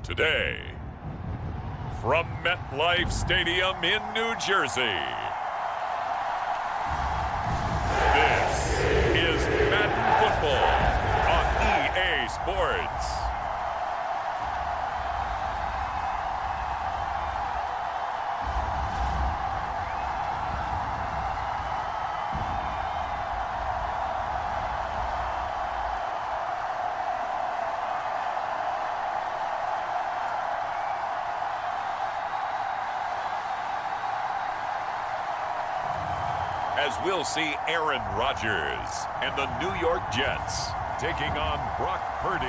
Today, from MetLife Stadium in New Jersey, this is Madden Football on EA Sports. As we'll see Aaron Rodgers and the New York Jets taking on Brock Purdy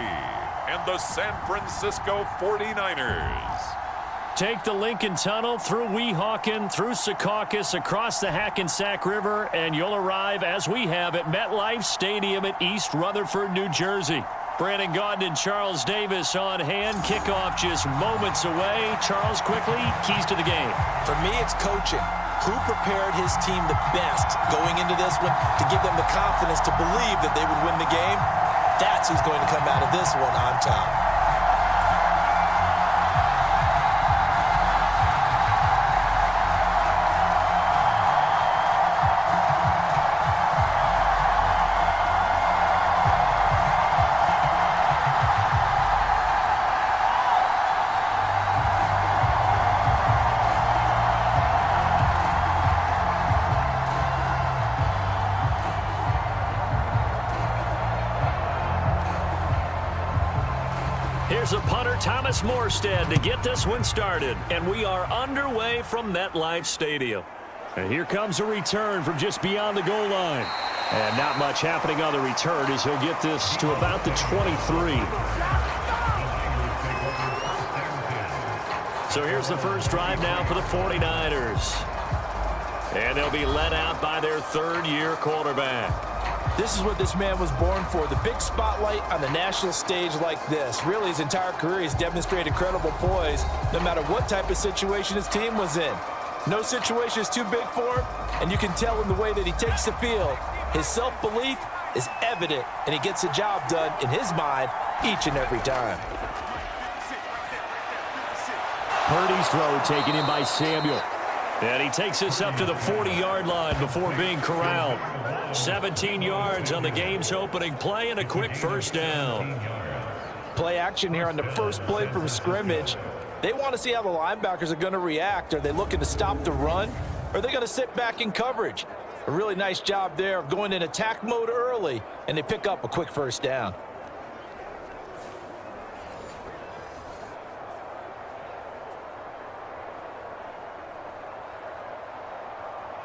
and the San Francisco 49ers. Take the Lincoln Tunnel through Weehawken, through Secaucus, across the Hackensack River, and you'll arrive, as we have, at MetLife Stadium at East Rutherford, New Jersey. Brandon Gaudin and Charles Davis on hand. Kickoff just moments away. Charles, quickly, keys to the game. For me, it's coaching. Who prepared his team the best going into this one to give them the confidence to believe that they would win the game? That's who's going to come out of this one on top. Here's a punter, Thomas Morstead, to get this one started. And we are underway from MetLife Stadium. And here comes a return from just beyond the goal line. And not much happening on the return as he'll get this to about the 23. So here's the first drive now for the 49ers. And they'll be led out by their third-year quarterback. This is what this man was born for, the big spotlight on the national stage like this. Really, his entire career, he's demonstrated incredible poise, no matter what type of situation his team was in. No situation is too big for him, and you can tell in the way that he takes the field. His self-belief is evident, and he gets the job done in his mind each and every time. Purdy's throw taken in by Samuel. And he takes us up to the 40-yard line before being corralled. 17 yards on the game's opening play and a quick first down. Play action here on the first play from scrimmage. They want to see how the linebackers are going to react. Are they looking to stop the run? Or are they going to sit back in coverage? A really nice job there of going in attack mode early, and they pick up a quick first down.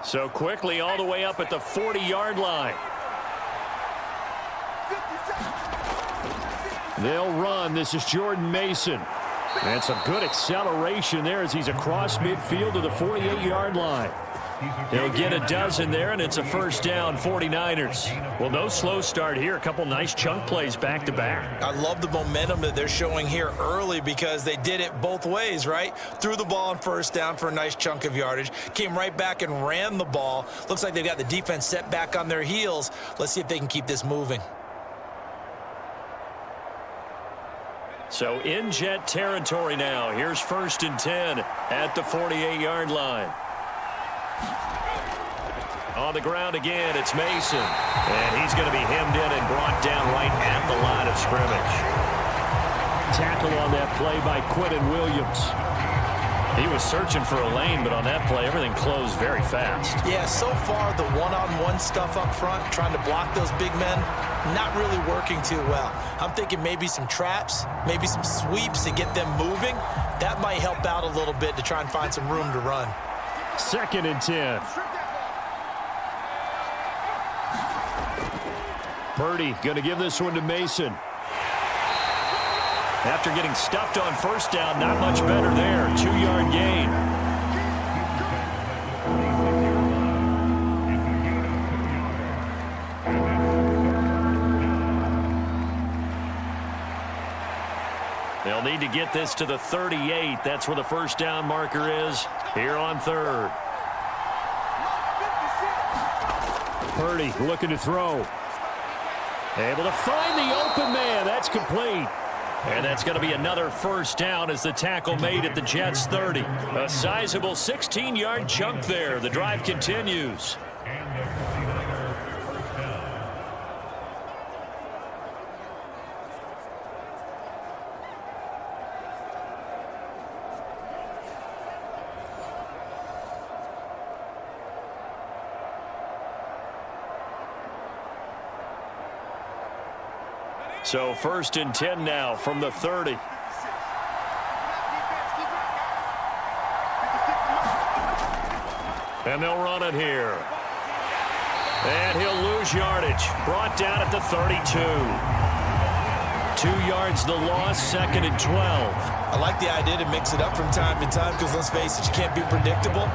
So quickly all the way up at the 40-yard line. They'll run. This is Jordan Mason. And some good acceleration there as he's across midfield to the 48-yard line. They'll get a dozen there, and it's a first down, 49ers. Well, no slow start here. A couple nice chunk plays back-to-back. I love the momentum that they're showing here early because they did it both ways, right? Threw the ball on first down for a nice chunk of yardage. Came right back and ran the ball. Looks like they've got the defense set back on their heels. Let's see if they can keep this moving. So in Jet territory now. Here's 1st and 10 at the 48-yard line. On the ground again, it's Mason. And he's going to be hemmed in and brought down right at the line of scrimmage. Tackle on that play by Quentin Williams. He was searching for a lane, but on that play, everything closed very fast. Yeah, so far, the one-on-one stuff up front, trying to block those big men, not really working too well. I'm thinking maybe some traps, maybe some sweeps to get them moving. That might help out a little bit to try and find some room to run. 2nd and 10. Purdy going to give this one to Mason. After getting stuffed on first down, not much better there. 2-yard gain. They'll need to get this to the 38. That's where the first down marker is here on 3rd. Purdy looking to throw. Able to find the open man. That's complete. And that's going to be another first down as the tackle made at the Jets' 30. A sizable 16-yard chunk there. The drive continues. So 1st and 10 now from the 30. And they'll run it here. And he'll lose yardage. Brought down at the 32. 2 yards the loss, 2nd and 12. I like the idea to mix it up from time to time because, let's face it, you can't be predictable.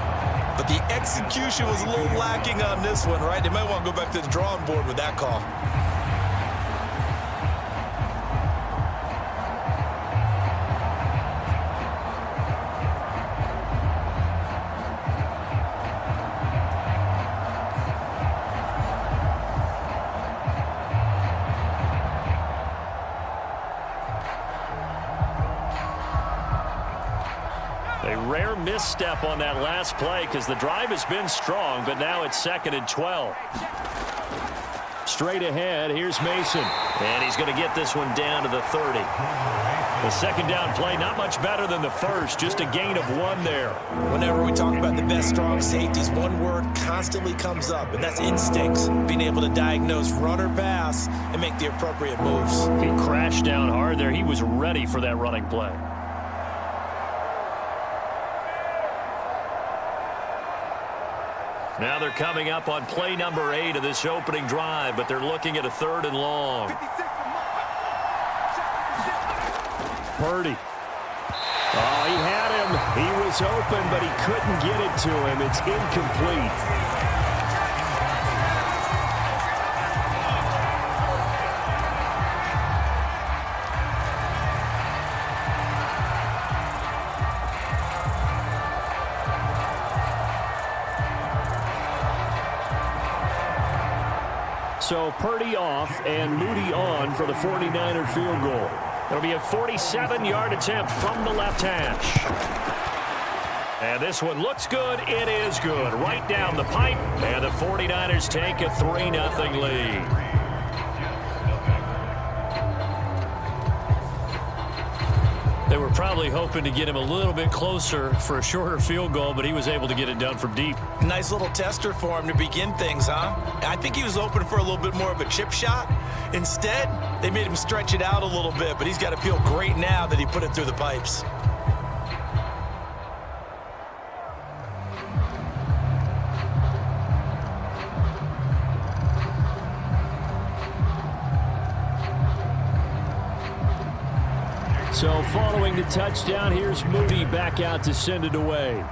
But the execution was a little lacking on this one, right? They might want to go back to the drawing board with that call. A rare misstep on that last play because the drive has been strong, but now it's 2nd and 12. Straight ahead, here's Mason. And he's going to get this one down to the 30. The second down play, not much better than the first, just a gain of 1 there. Whenever we talk about the best strong safeties, one word constantly comes up, and that's instincts. Being able to diagnose run or pass and make the appropriate moves. He crashed down hard there. He was ready for that running play. Now they're coming up on play number 8 of this opening drive, but they're looking at a 3rd and long. Purdy. Oh, he had him. He was open, but he couldn't get it to him. It's incomplete. So Purdy off and Moody on for the 49er field goal. It'll be a 47-yard attempt from the left hash. And this one looks good. It is good. Right down the pipe. And the 49ers take a 3-0 lead. They were probably hoping to get him a little bit closer for a shorter field goal, but he was able to get it done from deep. Nice little tester for him to begin things, huh? I think he was open for a little bit more of a chip shot. Instead, they made him stretch it out a little bit, but he's got to feel great now that he put it through the pipes. So following the touchdown, here's Moody back out to send it away.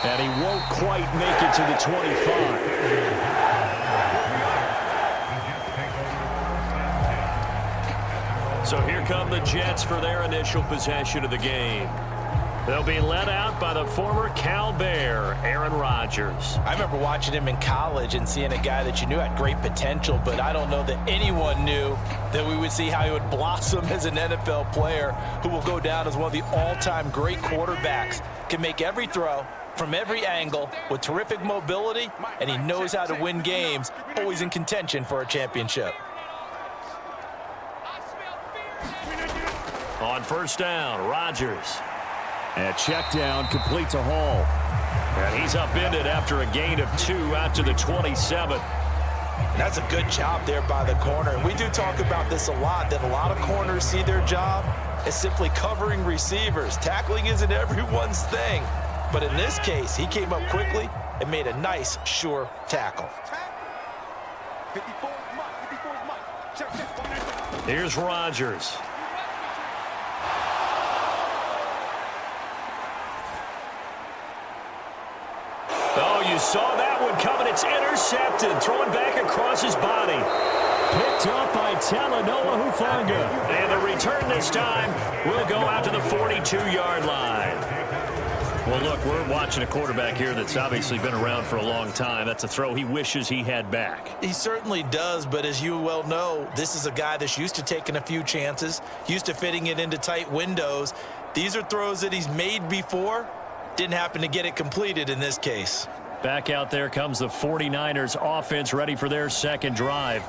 And he won't quite make it to the 25. So here come the Jets for their initial possession of the game. They'll be led out by the former Cal Bear, Aaron Rodgers. I remember watching him in college and seeing a guy that you knew had great potential, but I don't know that anyone knew that we would see how he would blossom as an NFL player who will go down as one of the all-time great quarterbacks. Can make every throw from every angle with terrific mobility, and he knows how to win games, always in contention for a championship. On first down, Rodgers. And a check down complete to Hall. And he's upended after a gain of 2 out to the 27. And that's a good job there by the corner. And we do talk about this a lot, that a lot of corners see their job as simply covering receivers. Tackling isn't everyone's thing. But in this case, he came up quickly and made a nice, sure tackle. Here's Rodgers. Oh, you saw that one coming. It's intercepted. Throwing back across his body. Picked up by Talanoa Hufanga. And the return this time will go out to the 42-yard line. Well, look, we're watching a quarterback here that's obviously been around for a long time. That's a throw he wishes he had back. He certainly does, but as you well know, this is a guy that's used to taking a few chances, used to fitting it into tight windows. These are throws that he's made before. Didn't happen to get it completed in this case. Back out there comes the 49ers offense ready for their second drive.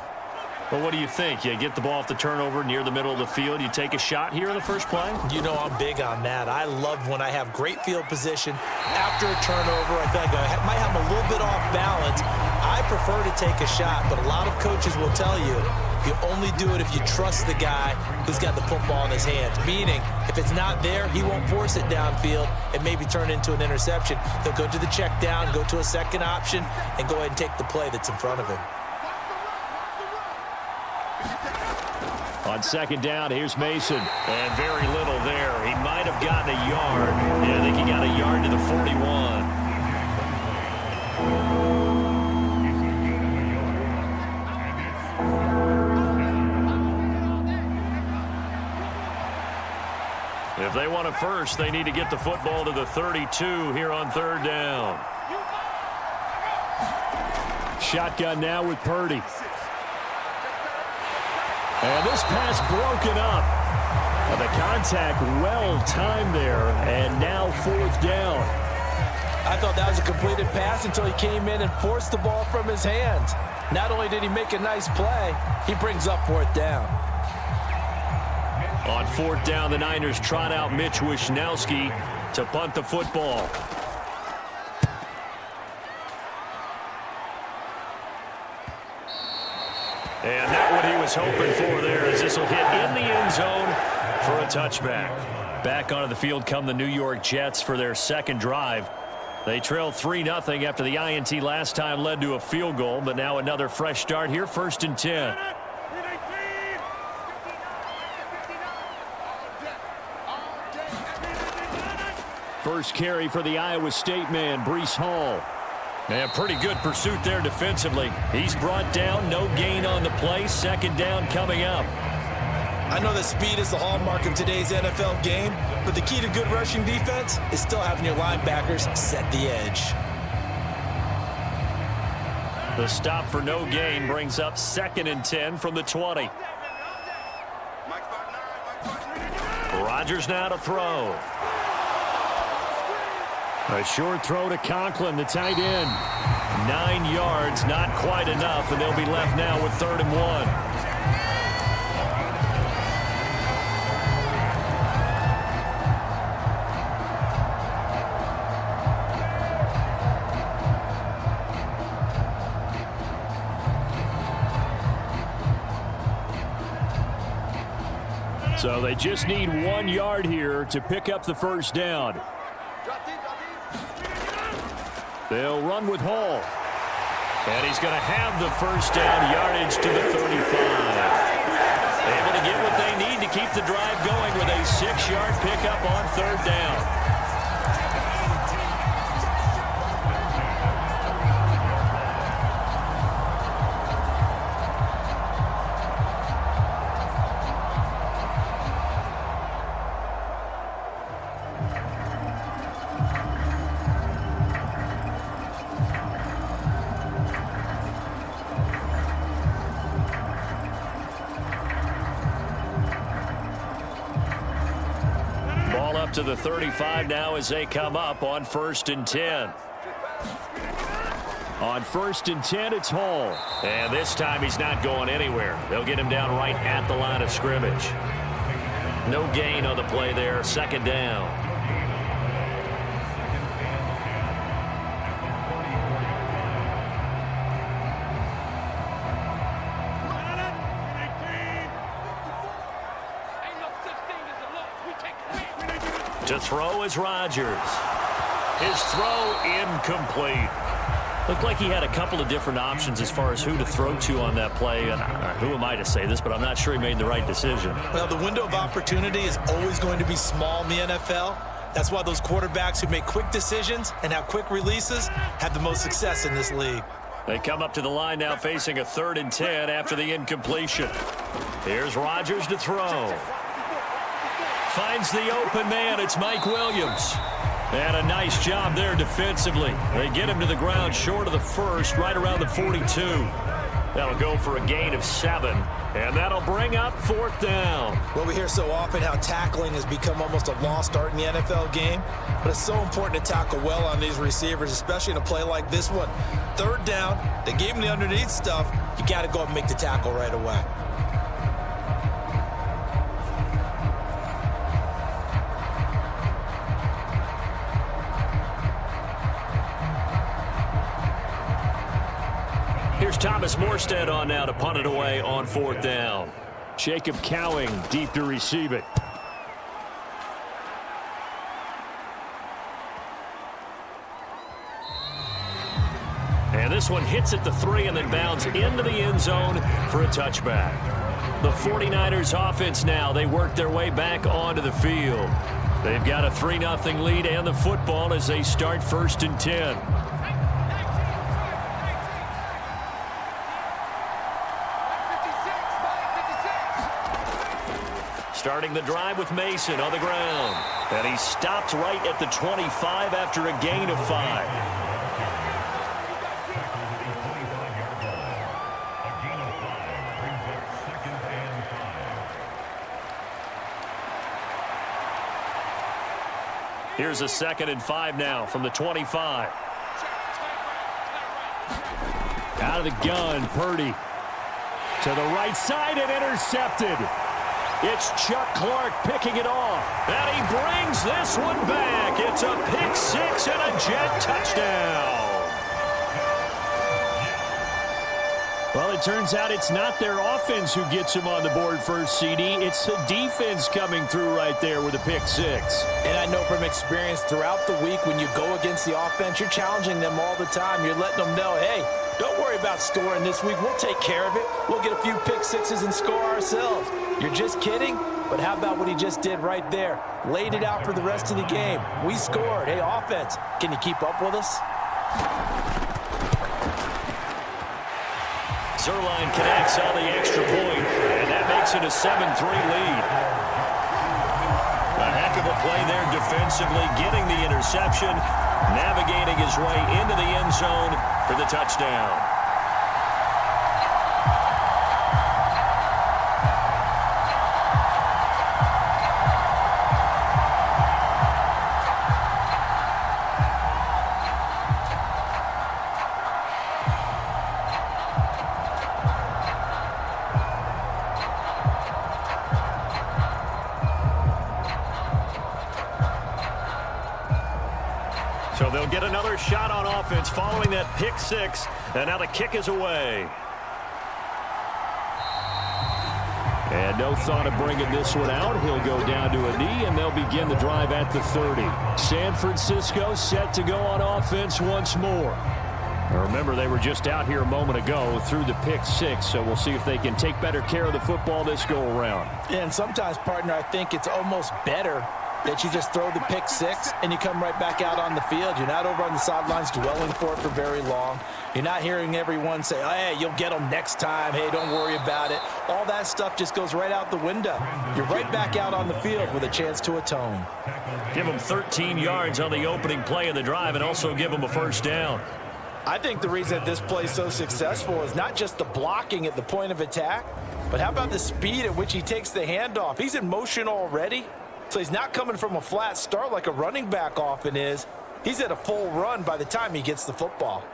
But what do you think? You get the ball off the turnover near the middle of the field. You take a shot here in the first play? You know I'm big on that. I love when I have great field position after a turnover. I feel like I might have a little bit off balance. I prefer to take a shot, but a lot of coaches will tell you only do it if you trust the guy who's got the football in his hands. Meaning, if it's not there, he won't force it downfield and maybe turn into an interception. He'll go to the check down, go to a second option, and go ahead and take the play that's in front of him. On second down, here's Mason. And very little there. He might have gotten a yard. Yeah, I think he got a yard to the 41. If they want a first, they need to get the football to the 32 here on third down. Shotgun now with Purdy. And this pass broken up. The contact well timed there, and now fourth down. I thought that was a completed pass until he came in and forced the ball from his hands. Not only did he make a nice play, he brings up fourth down. On fourth down, the Niners trot out Mitch Wishnowski to punt the football. And that's what he was hoping for there, as this will hit in the end zone for a touchback. Back onto the field come the New York Jets for their second drive. They trail 3-0 after the INT last time led to a field goal, but now another fresh start here, 1st and 10. First carry for the Iowa State man, Breece Hall. And pretty good pursuit there defensively. He's brought down, no gain on the play. Second down coming up. I know that speed is the hallmark of today's NFL game, but the key to good rushing defense is still having your linebackers set the edge. The stop for no gain brings up 2nd and 10 from the 20. Rodgers now to throw. A short throw to Conklin, the tight end. 9 yards, not quite enough, and they'll be left now with 3rd and 1. So they just need 1 yard here to pick up the first down. They'll run with Hall. And he's going to have the first down, yardage to the 35. Able to get what they need to keep the drive going with a 6-yard pickup on 3rd down. To the 35 now as they come up on 1st and 10. On 1st and 10, it's Hall. And this time he's not going anywhere. They'll get him down right at the line of scrimmage. No gain on the play there. 2nd down. To throw is Rodgers. His throw incomplete. Looked like he had a couple of different options as far as who to throw to on that play. And who am I to say this, but I'm not sure he made the right decision. Well, the window of opportunity is always going to be small in the NFL. That's why those quarterbacks who make quick decisions and have quick releases have the most success in this league. They come up to the line now facing a 3rd and 10 after the incompletion. Here's Rodgers to throw. Finds the open man. It's Mike Williams. And a nice job there defensively. They get him to the ground short of the first, right around the 42. That'll go for a gain of 7. And that'll bring up 4th down. Well, we hear so often how tackling has become almost a lost art in the NFL game. But it's so important to tackle well on these receivers, especially in a play like this one. 3rd down, they gave him the underneath stuff. You got to go up and make the tackle right away. Here's Thomas Morstead on now to punt it away on 4th down. Jacob Cowing deep to receive it. And this one hits at the 3 and then bounds into the end zone for a touchback. The 49ers offense now, they work their way back onto the field. They've got a 3-0 lead and the football as they start 1st and 10. Starting the drive with Mason on the ground. And he stopped right at the 25 after a gain of 5. Here's a 2nd and 5 now from the 25. Out of the gun, Purdy. To the right side and intercepted. It's Chuck Clark picking it off. And he brings this one back. It's a pick 6 and a Jet touchdown. Well, it turns out it's not their offense who gets him on the board first, CD. It's the defense coming through right there with a pick 6. And I know from experience throughout the week when you go against the offense, you're challenging them all the time. You're letting them know, hey, don't worry about scoring this week. We'll take care of it. We'll get a few pick 6s and score ourselves. You're just kidding? But how about what he just did right there? Laid it out for the rest of the game. We scored. Hey, offense, can you keep up with us? Zerline connects on the extra point, and that makes it a 7-3 lead. A heck of a play there defensively, getting the interception, navigating his way into the end zone for the touchdown. So they'll get another shot on offense following that pick 6, and now the kick is away. And no thought of bringing this one out. He'll go down to a knee, and they'll begin the drive at the 30. San Francisco set to go on offense once more. Now remember, they were just out here a moment ago through the pick 6, so we'll see if they can take better care of the football this go-around. Yeah, and sometimes, partner, I think it's almost better that you just throw the pick 6 and you come right back out on the field. You're not over on the sidelines dwelling for it for very long. You're not hearing everyone say, oh, hey, you'll get them next time. Hey, don't worry about it. All that stuff just goes right out the window. You're right back out on the field with a chance to atone. Give them 13 yards on the opening play of the drive and also give them a 1st down. I think the reason that this play is so successful is not just the blocking at the point of attack, but how about the speed at which he takes the handoff? He's in motion already. So he's not coming from a flat start like a running back often is. He's at a full run by the time he gets the football.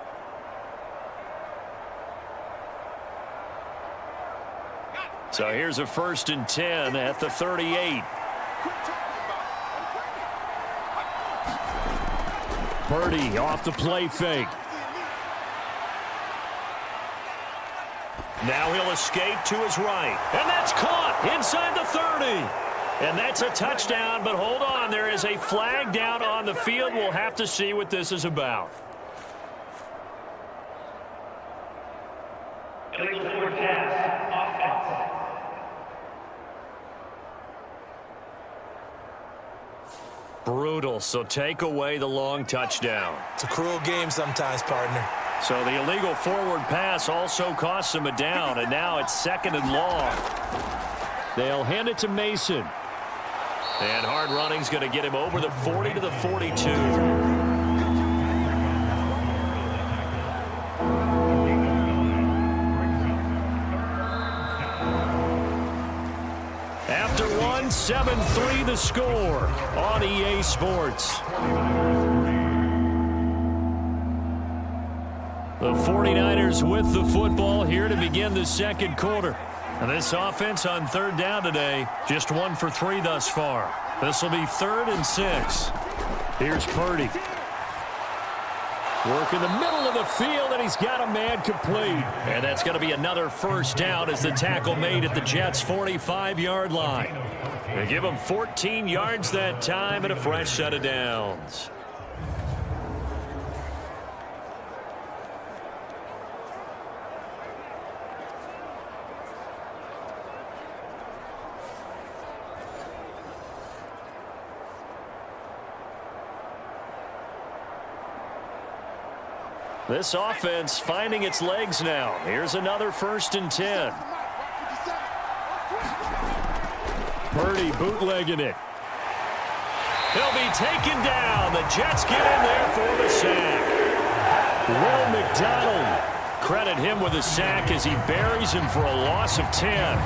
So here's a 1st and 10 at the 38. Purdy off the play fake. Now he'll escape to his right. And that's caught inside the 30. And that's a touchdown, but hold on. There is a flag down on the field. We'll have to see what this is about. Brutal, so take away the long touchdown. It's a cruel game sometimes, partner. So the illegal forward pass also costs him a down, and now it's 2nd and long. They'll hand it to Mason. And hard running's going to get him over the 40 to the 42. After one, 7-3 the score on EA Sports. The 49ers with the football here to begin the second quarter. And this offense on third down today, just 1 for 3 thus far. This will be 3rd and 6. Here's Purdy. Work in the middle of the field, and he's got a man complete. And that's going to be another first down as the tackle made at the Jets' 45-yard line. They give him 14 yards that time and a fresh set of downs. This offense finding its legs now. Here's another 1st and 10. Purdy bootlegging it. He'll be taken down. The Jets get in there for the sack. Will McDonald, credit him with a sack as he buries him for a loss of 10.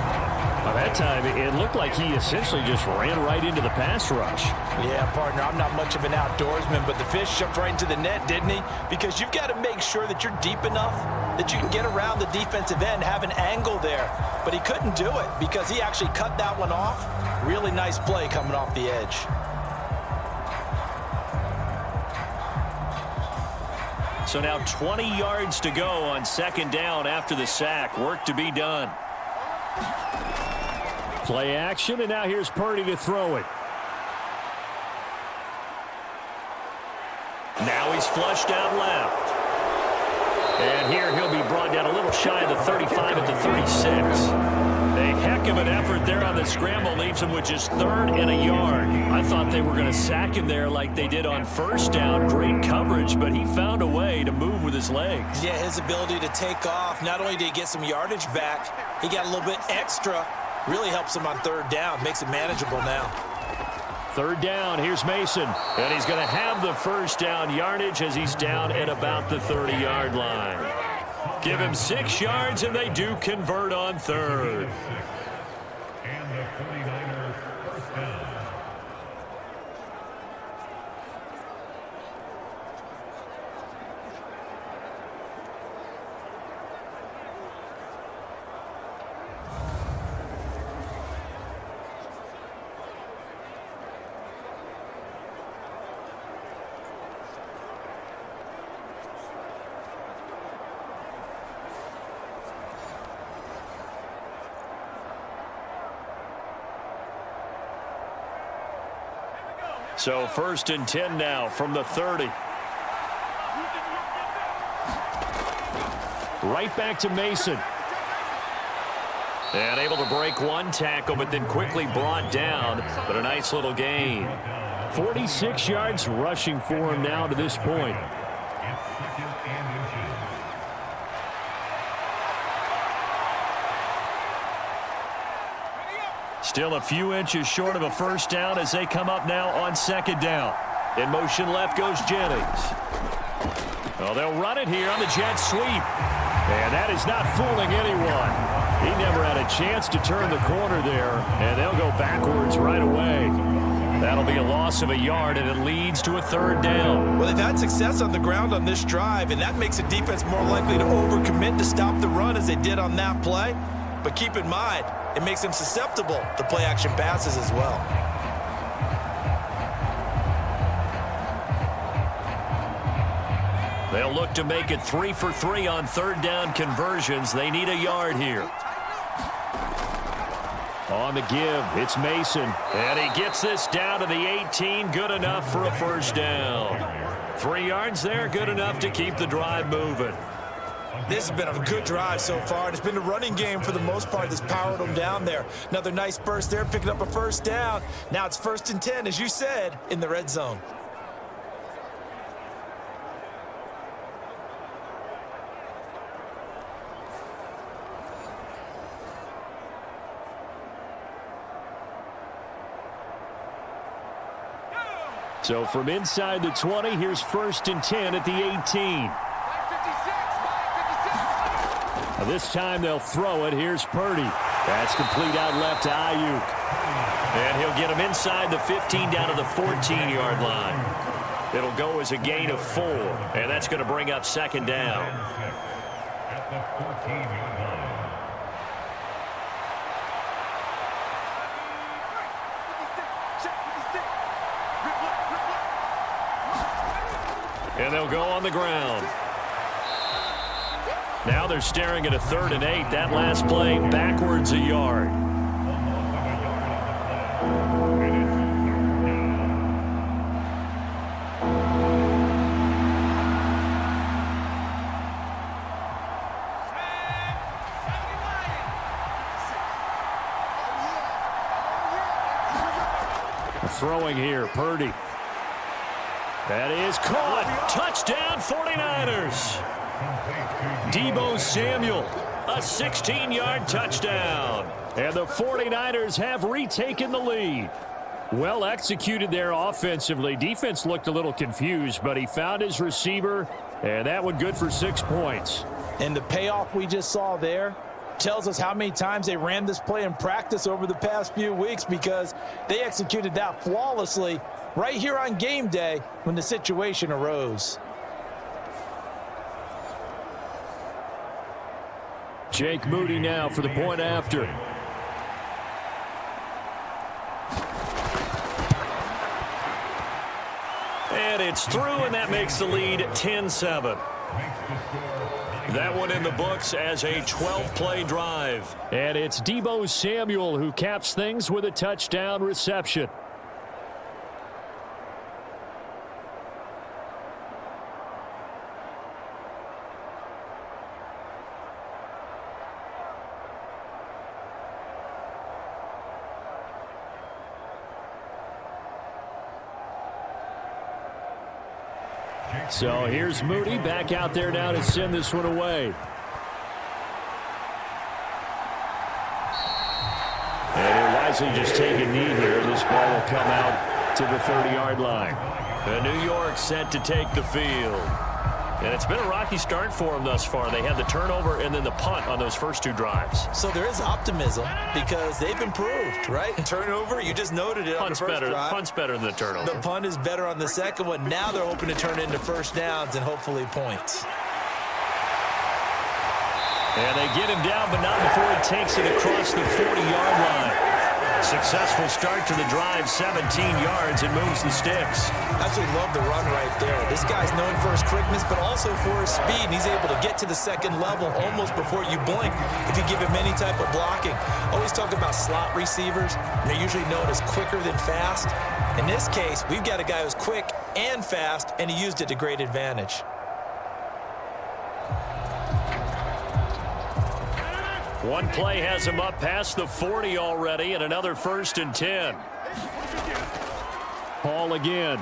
By that time, it looked like he essentially just ran right into the pass rush. Yeah, partner, I'm not much of an outdoorsman, but the fish jumped right into the net, didn't he? Because you've got to make sure that you're deep enough that you can get around the defensive end, have an angle there. But he couldn't do it because he actually cut that one off. Really nice play coming off the edge. So now 20 yards to go on 2nd down after the sack. Work to be done. Play action, and now here's Purdy to throw it. Now he's flushed out left. And here he'll be brought down a little shy of the 35 at the 36. A heck of an effort there on the scramble leaves him with just 3rd and a yard. I thought they were going to sack him there like they did on 1st down. Great coverage, but he found a way to move with his legs. Yeah, his ability to take off. Not only did he get some yardage back, he got a little bit extra. Really helps him on 3rd down. Makes it manageable now. 3rd down. Here's Mason. And he's going to have the 1st down yardage as he's down at about the 30-yard line. Give him 6 yards, and they do convert on 3rd. And the 49ers first down. So 1st and 10 now from the 30. Right back to Mason. And able to break one tackle, but then quickly brought down. But a nice little gain. 46 yards rushing for him now to this point. Still a few inches short of a 1st down as they come up now on 2nd down. In motion left goes Jennings. Well, they'll run it here on the jet sweep. And that is not fooling anyone. He never had a chance to turn the corner there, and they'll go backwards right away. That'll be a loss of a yard, and it leads to a 3rd down. Well, they've had success on the ground on this drive, and that makes a defense more likely to overcommit to stop the run as they did on that play. But keep in mind, it makes them susceptible to play-action passes as well. They'll look to make it 3 for 3 on 3rd down conversions. They need a yard here. On the give, it's Mason. And he gets this down to the 18. Good enough for a 1st down. 3 yards there, good enough to keep the drive moving. This has been a good drive so far. It's been the running game for the most part that's powered them down there. Another nice burst there, picking up a 1st down. Now it's 1st and 10, as you said, in the red zone. So from inside the 20, here's 1st and 10 at the 18. This time they'll throw it. Here's Purdy. That's complete out left to Ayuk. And he'll get him inside the 15 down to the 14-yard line. It'll go as a gain of 4, and that's going to bring up 2nd down. And they'll go on the ground. Now they're staring at a 3rd and 8. That last play backwards a yard. Throwing here, Purdy. That is caught. Touchdown, 49ers. Deebo Samuel, a 16-yard touchdown. And the 49ers have retaken the lead. Well executed there offensively. Defense looked a little confused, but he found his receiver, and that one good for 6 points. And the payoff we just saw there tells us how many times they ran this play in practice over the past few weeks, because they executed that flawlessly right here on game day when the situation arose. Jake Moody now for the point after. And it's through, and that makes the lead 10-7. That one in the books as a 12-play drive. And it's Deebo Samuel who caps things with a touchdown reception. So here's Moody back out there now to send this one away. And he'll wisely just take a knee here. This ball will come out to the 30-yard line. And New York set to take the field. And it's been a rocky start for them thus far. They had the turnover and then the punt on those first 2 drives. So there is optimism because they've improved, right? Turnover, you just noted it on the first drive. Punt's better than the turnover. The punt is better on the second one. Now they're hoping to turn into first downs and hopefully points. And they get him down, but not before he takes it across the 40-yard line. Successful start to the drive, 17 yards, and moves the sticks. Absolutely love the run right there. This guy's known for his quickness, but also for his speed. And he's able to get to the second level almost before you blink if you give him any type of blocking. Always talk about slot receivers. They're usually known as quicker than fast. In this case, we've got a guy who's quick and fast, and he used it to great advantage. One play has him up past the 40 already, and another 1st and 10. Paul again.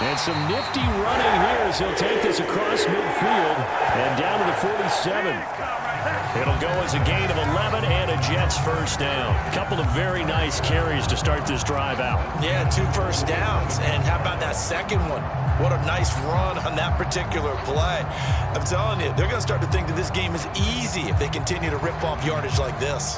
And some nifty running here as he'll take this across midfield and down to the 47. It'll go as a gain of 11 and a Jets first down. A couple of very nice carries to start this drive out. Yeah, 2 first downs. And how about that second one? What a nice run on that particular play. I'm telling you, they're going to start to think that this game is easy if they continue to rip off yardage like this.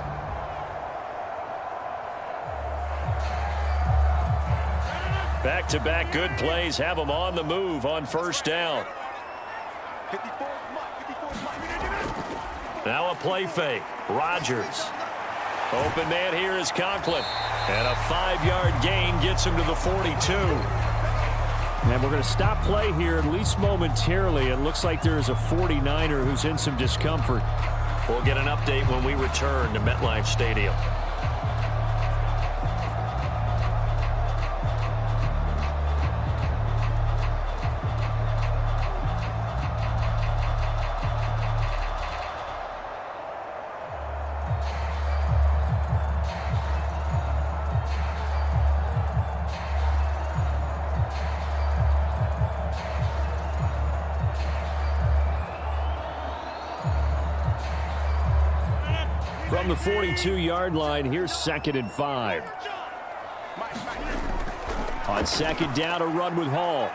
Back-to-back good plays have them on the move on first down. Now a play fake. Rodgers. Open man here is Conklin. And a 5-yard gain gets him to the 42. And we're going to stop play here, at least momentarily. It looks like there is a 49er who's in some discomfort. We'll get an update when we return to MetLife Stadium. From the 42-yard line, here's 2nd and 5. On second down, a run with Hall.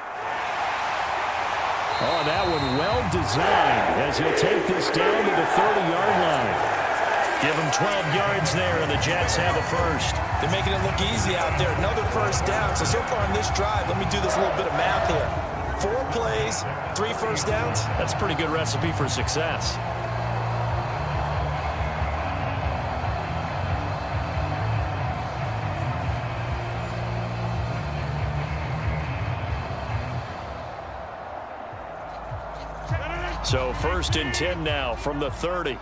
Oh, that one well designed as he'll take this down to the 30-yard line. Give him 12 yards there, and the Jets have a first. They're making it look easy out there. Another first down. So far in this drive, let me do this little bit of math here. 4 plays, 3 first downs. That's a pretty good recipe for success. So first and 10 now from the 30.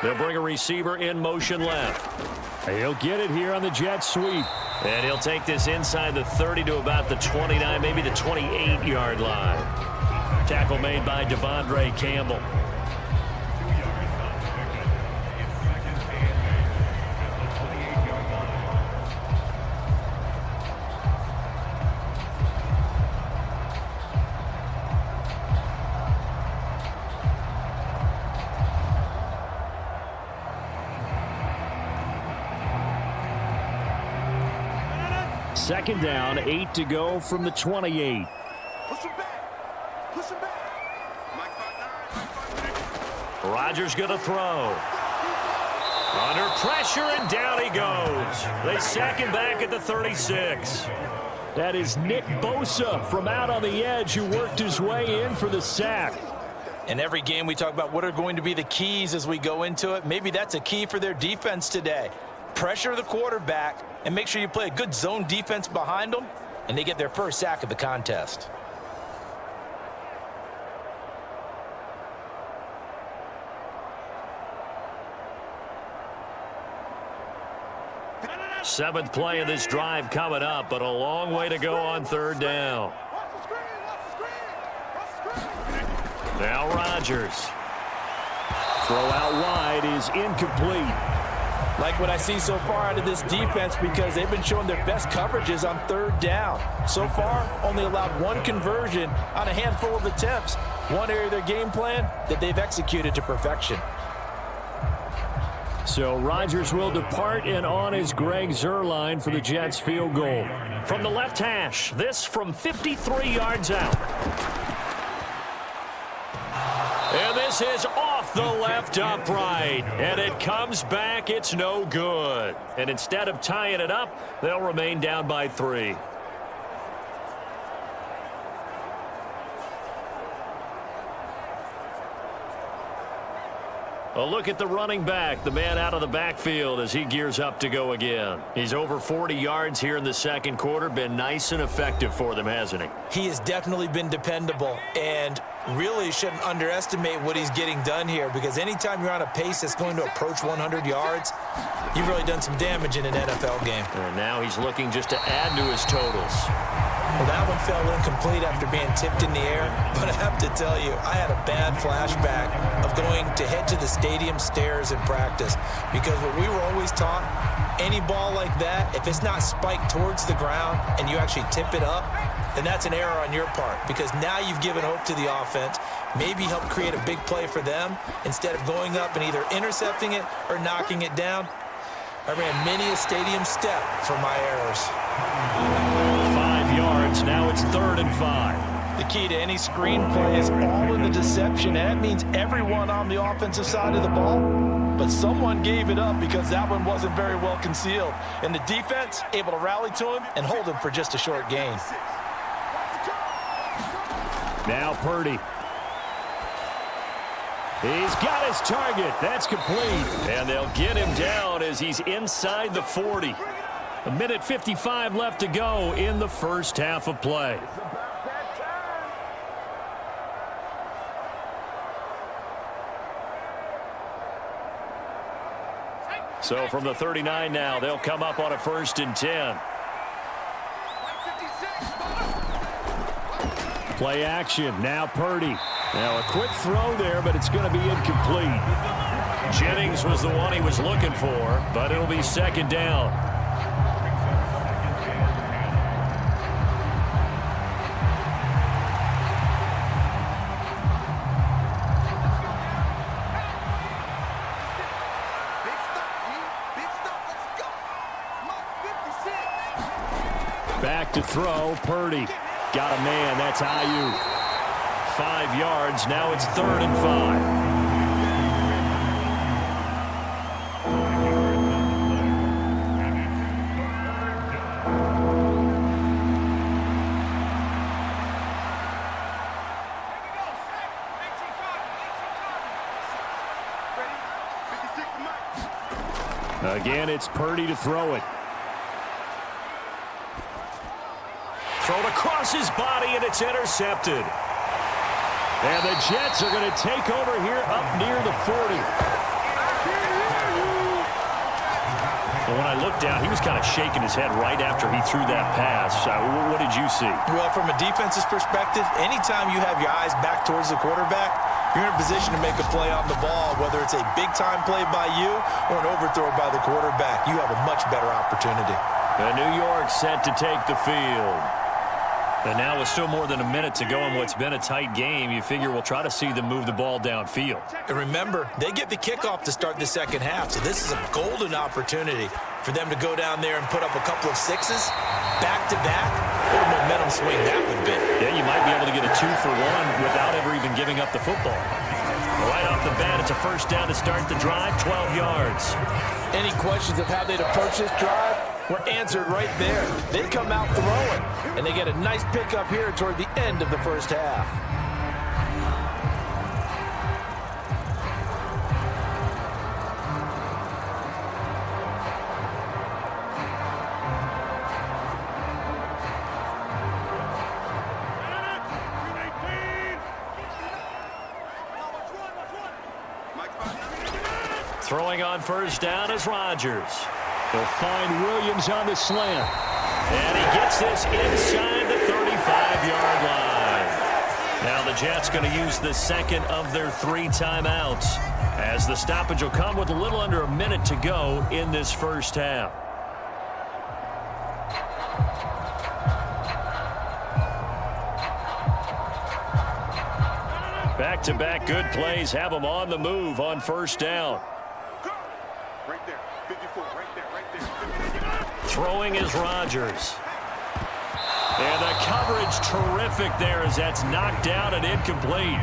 They'll bring a receiver in motion left. He'll get it here on the jet sweep. And he'll take this inside the 30 to about the 29, maybe the 28-yard line. Tackle made by Devondre Campbell. Second down, 8 to go from the 28. Push him back. Push him back. Rodgers going to throw. Under pressure, and down he goes. They sack him back at the 36. That is Nick Bosa from out on the edge who worked his way in for the sack. In every game we talk about what are going to be the keys as we go into it. Maybe that's a key for their defense today. Pressure the quarterback and make sure you play a good zone defense behind them, and they get their first sack of the contest. Seventh play of this drive coming up, but a long way to go on third down. Now Rodgers. Throw out wide is incomplete. Like what I see so far out of this defense, because they've been showing their best coverages on third down. So far, only allowed 1 conversion on a handful of attempts. One area of their game plan that they've executed to perfection. So Rodgers will depart, and on is Greg Zuerlein for the Jets field goal. From the left hash, this from 53 yards out. And this is off the left upright. And it comes back. It's no good. And instead of tying it up, they'll remain down by 3. A look at the running back, the man out of the backfield as he gears up to go again. He's over 40 yards here in the second quarter. Been nice and effective for them, hasn't he? He has definitely been dependable, and really shouldn't underestimate what he's getting done here, because anytime you're on a pace that's going to approach 100 yards, you've really done some damage in an NFL game. And now he's looking just to add to his totals. Well, that one fell incomplete after being tipped in the air, but I have to tell you, I had a bad flashback of going to head to the stadium stairs in practice, because what we were always taught, any ball like that, if it's not spiked towards the ground and you actually tip it up, then that's an error on your part, because now you've given hope to the offense, maybe help create a big play for them instead of going up and either intercepting it or knocking it down. I ran many a stadium step for my errors. 5 yards, now it's 3rd and 5. The key to any screenplay is all in the deception, and that means everyone on the offensive side of the ball. But someone gave it up because that one wasn't very well concealed. And the defense able to rally to him and hold him for just a short gain. Now Purdy. He's got his target. That's complete. And they'll get him down as he's inside the 40. 1:55 left to go in the first half of play. So from the 39 now, they'll come up on a 1st and 10. Play action. Now Purdy. Now a quick throw there, but it's going to be incomplete. Jennings was the one he was looking for, but it'll be 2nd down. Back to throw, Purdy. Got a man, that's Ayuk. 5 yards, now it's 3rd and 5. Again, it's Purdy to throw it. Thrown across his body, and it's intercepted. And the Jets are going to take over here up near the 40. Well, when I looked down, he was kind of shaking his head right after he threw that pass. What did you see? Well, from a defense's perspective, anytime you have your eyes back towards the quarterback, you're in a position to make a play on the ball, whether it's a big-time play by you or an overthrow by the quarterback. You have a much better opportunity. The New York set to take the field. And now with still more than a minute to go in what's been a tight game, you figure we'll try to see them move the ball downfield. And remember, they get the kickoff to start the second half, so this is a golden opportunity for them to go down there and put up a couple of sixes back-to-back. What a momentum swing that would be. Yeah, you might be able to get a 2-for-1 without ever even giving up the football. Right off the bat, it's a first down to start the drive, 12 yards. Any questions of how they'd approach this drive were answered right there. They come out throwing, and they get a nice pickup here toward the end of the first half. Throwing on first down is Rodgers. He'll find Williams on the slant. And he gets this inside the 35-yard line. Now the Jets going to use the second of their 3 timeouts, as the stoppage will come with a little under a minute to go in this first half. Back-to-back good plays have them on the move on first down. Right there, 54, right there. Throwing is Rodgers. And the coverage terrific there as that's knocked down and incomplete.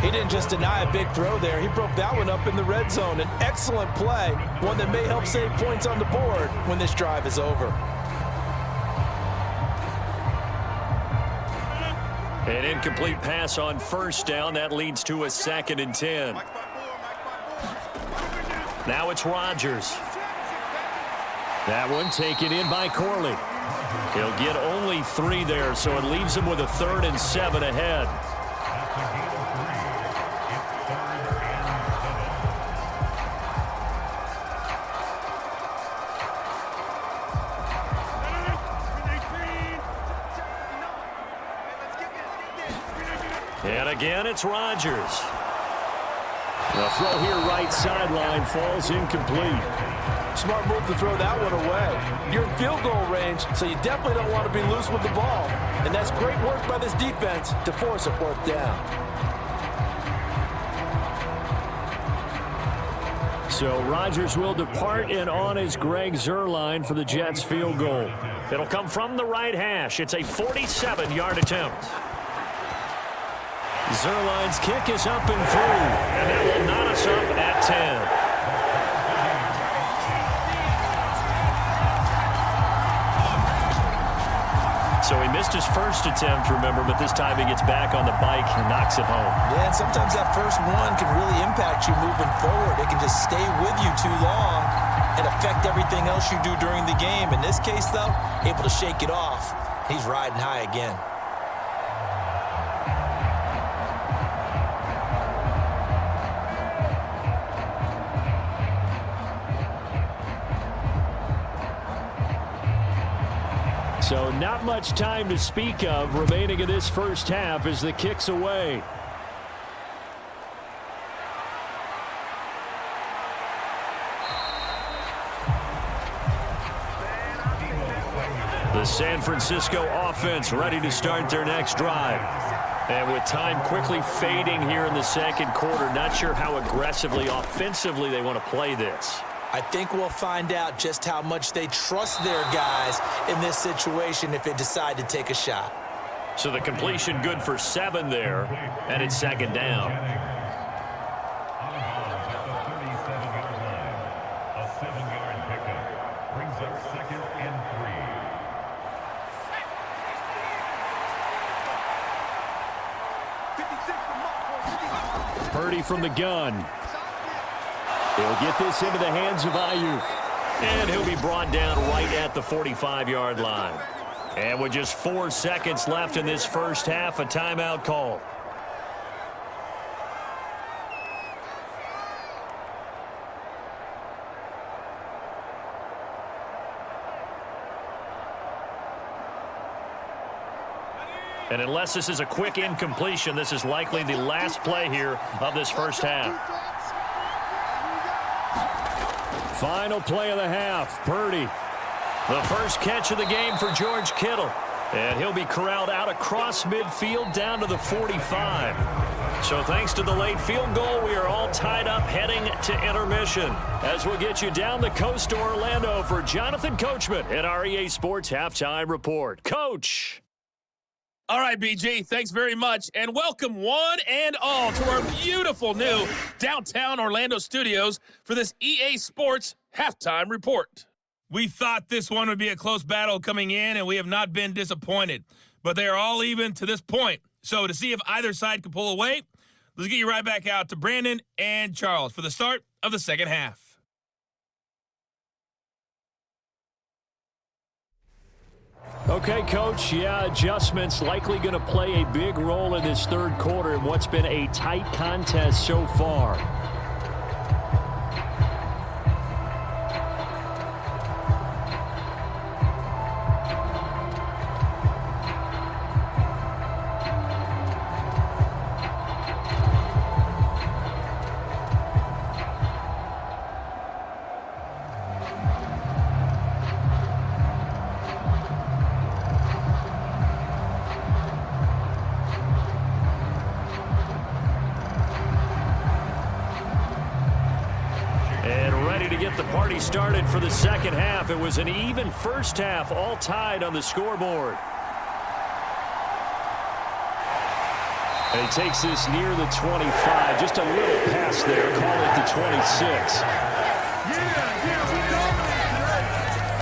He didn't just deny a big throw there. He broke that one up in the red zone. An excellent play, one that may help save points on the board when this drive is over. An incomplete pass on first down. That leads to a 2nd and 10. Now it's Rodgers. That one taken in by Corley. He'll get only 3 there, so it leaves him with a 3rd and 7 ahead. And again, it's Rodgers. The throw here right sideline falls incomplete. Smart move to throw that one away. You're in field goal range, so you definitely don't want to be loose with the ball. And that's great work by this defense to force a 4th down. So Rodgers will depart, and on is Greg Zuerlein for the Jets field goal. It'll come from the right hash. It's a 47-yard attempt. Zuerlein's kick is up and through, and that will knot us up at 10. So he missed his first attempt, remember, but this time he gets back on the bike and knocks it home. Yeah, and sometimes that first one can really impact you moving forward. It can just stay with you too long and affect everything else you do during the game. In this case, though, able to shake it off. He's riding high again. So not much time to speak of remaining in this first half as the kick's away. The San Francisco offense ready to start their next drive. And with time quickly fading here in the second quarter, not sure how aggressively, offensively they want to play this. I think we'll find out just how much they trust their guys in this situation if they decide to take a shot. So the completion good for 7 there, and it's second down. A 7-yard pickup brings up 2nd and 3. Purdy from the gun. He'll get this into the hands of Ayuk. And he'll be brought down right at the 45-yard line. And with just 4 seconds left in this first half, a timeout call. And unless this is a quick incompletion, this is likely the last play here of this first half. Final play of the half, Purdy. The first catch of the game for George Kittle. And he'll be corralled out across midfield down to the 45. So thanks to the late field goal, we are all tied up heading to intermission. As we'll get you down the coast to Orlando for Jonathan Coachman at our EA Sports Halftime Report. Coach. All right, BG, thanks very much, and welcome one and all to our beautiful new downtown Orlando studios for this EA Sports Halftime Report. We thought this one would be a close battle coming in, and we have not been disappointed, but they are all even to this point. So to see if either side can pull away, let's get you right back out to Brandon and Charles for the start of the second half. Okay, Coach, adjustments likely going to play a big role in this third quarter in what's been a tight contest so far. Started for the second half. It was an even first half, all tied on the scoreboard. And he takes this near the 25. Just a little pass there. Call it the 26.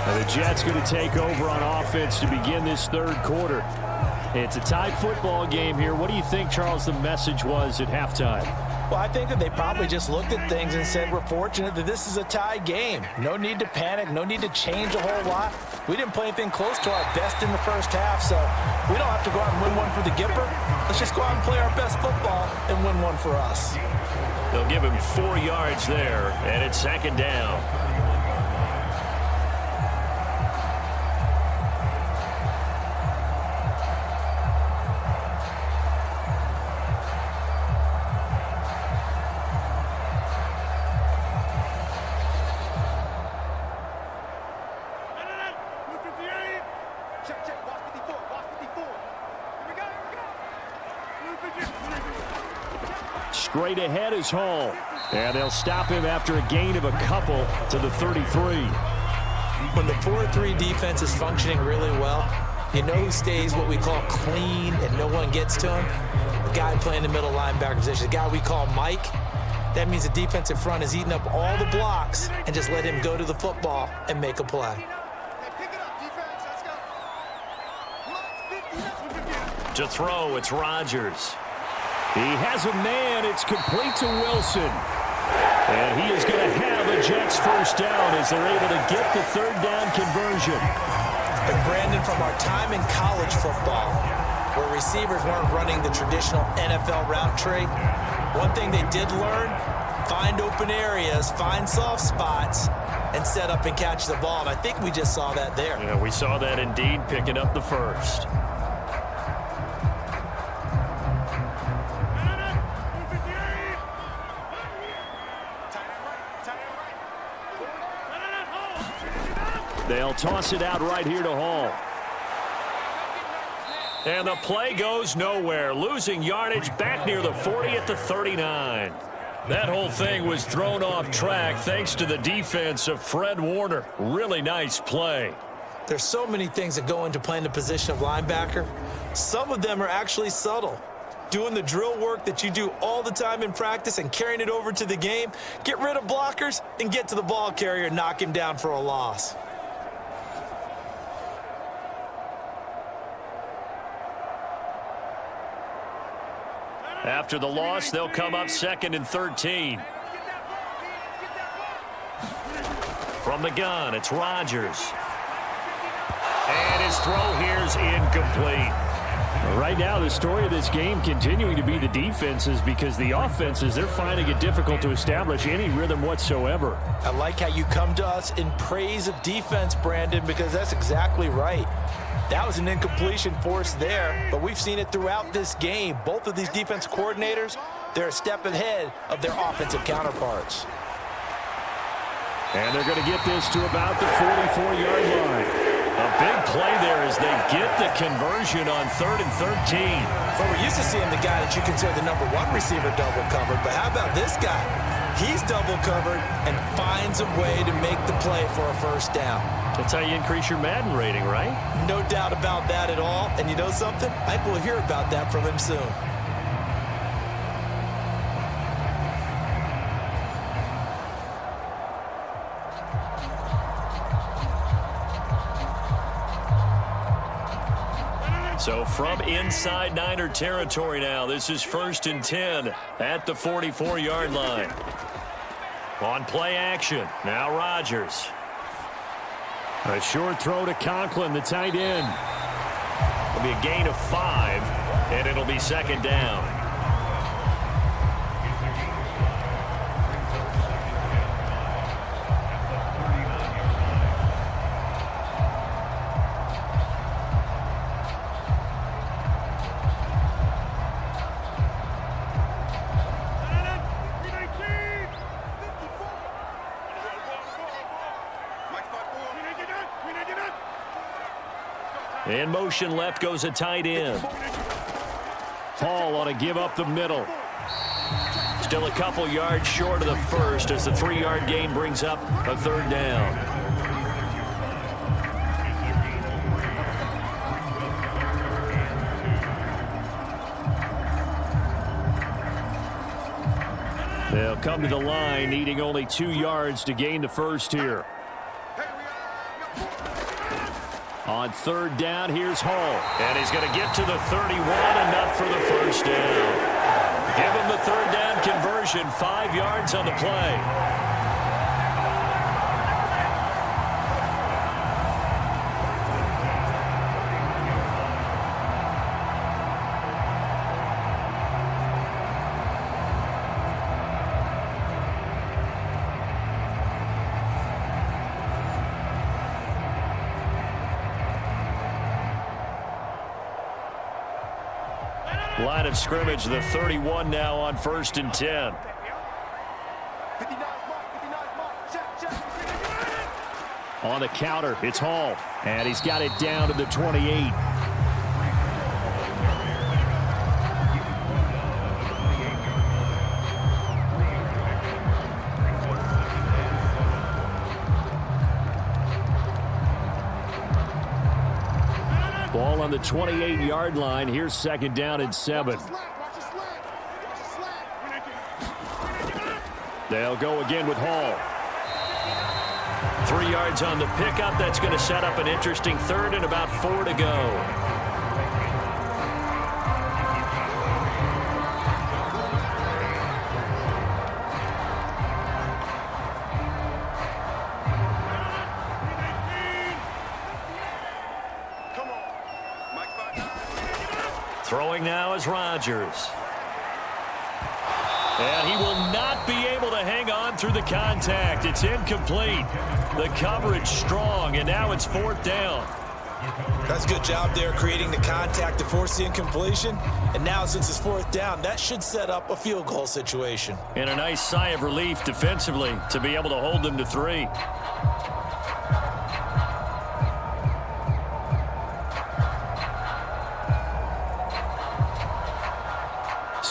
And the Jets going to take over on offense to begin this third quarter. It's a tied football game here. What do you think, Charles, the message was at halftime? Well, I think that they probably just looked at things and said, we're fortunate that this is a tie game. No need to panic, no need to change a whole lot. We didn't play anything close to our best in the first half, so we don't have to go out and win one for the Gipper. Let's just go out and play our best football and win one for us. They'll give him 4 yards there, and it's second down. Straight ahead is Hall. And they'll stop him after a gain of a couple to the 33. When the 4-3 defense is functioning really well, you know who stays what we call clean and no one gets to him? The guy playing the middle linebacker position, the guy we call Mike. That means the defensive front is eating up all the blocks and just let him go to the football and make a play. To throw, it's Rodgers. He has a man. It's complete to Wilson. And he is going to have a Jets first down as they're able to get the third down conversion. And Brandon, from our time in college football, where receivers weren't running the traditional NFL route tree, one thing they did learn, find open areas, find soft spots, and set up and catch the ball. And I think we just saw that there. Yeah, we saw that indeed, picking up the first. They'll toss it out right here to Hall. And the play goes nowhere. Losing yardage back near the 40 at the 39. That whole thing was thrown off track thanks to the defense of Fred Warner. Really nice play. There's so many things that go into playing the position of linebacker. Some of them are actually subtle. Doing the drill work that you do all the time in practice and carrying it over to the game. Get rid of blockers and get to the ball carrier and knock him down for a loss. After the loss, they'll come up 2nd and 13. From the gun, it's Rodgers. And his throw here's incomplete. Right now, the story of this game continuing to be the defenses, because the offenses, they're finding it difficult to establish any rhythm whatsoever. I like how you come to us in praise of defense, Brandon, because that's exactly right. That was an incompletion forced there, but we've seen it throughout this game. Both of these defense coordinators, they're a step ahead of their offensive counterparts. And they're going to get this to about the 44-yard line. A big play there as they get the conversion on 3rd and 13. But we're used to seeing the guy that you consider the #1 receiver double covered, but how about this guy? He's double covered and finds a way to make the play for a first down. That's how you increase your Madden rating, right? No doubt about that at all. And you know something? I think we'll hear about that from him soon. So from inside Niner territory now, this is 1st and 10 at the 44-yard line. On play action, now Rodgers. A short throw to Conklin, the tight end. It'll be a gain of 5, and it'll be 2nd down. In motion left goes a tight end. Hall on a give up the middle. Still a couple yards short of the first as the 3-yard gain brings up a 3rd down. They'll come to the line needing only 2 yards to gain the first here. On 3rd down, here's Hall. And he's going to get to the 31, enough for the first down. Give him the 3rd down conversion, 5 yards on the play. Line of scrimmage, the 31 now on 1st and 10. On the counter, it's Hall. And he's got it down to the 28. Ball on the 28-yard line. Here's 2nd down and 7. They'll go again with Hall. 3 yards on the pickup. That's going to set up an interesting 3rd and about 4 to go. Throwing now is Rodgers. And he will not be able to hang on through the contact. It's incomplete. The coverage strong, and now it's 4th down. That's a good job there creating the contact to force the incompletion. And now since it's 4th down, that should set up a field goal situation. And a nice sigh of relief defensively to be able to hold them to 3.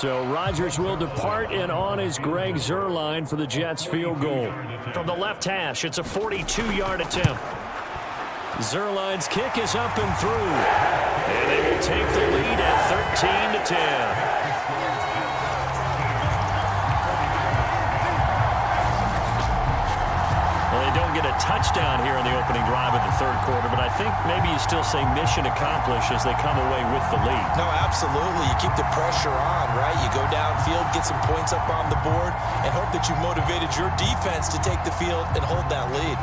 So Rodgers will depart, and on is Greg Zuerlein for the Jets field goal. From the left hash, it's a 42-yard attempt. Zuerlein's kick is up and through. And they will take the lead at 13-10. Well, they don't get a touchdown here in the opening drive of the third quarter, but I think maybe you still say mission accomplished as they come away with the lead. No, absolutely. You keep the pressure on, right? You go downfield, get some points up on the board, and hope that you've motivated your defense to take the field and hold that lead.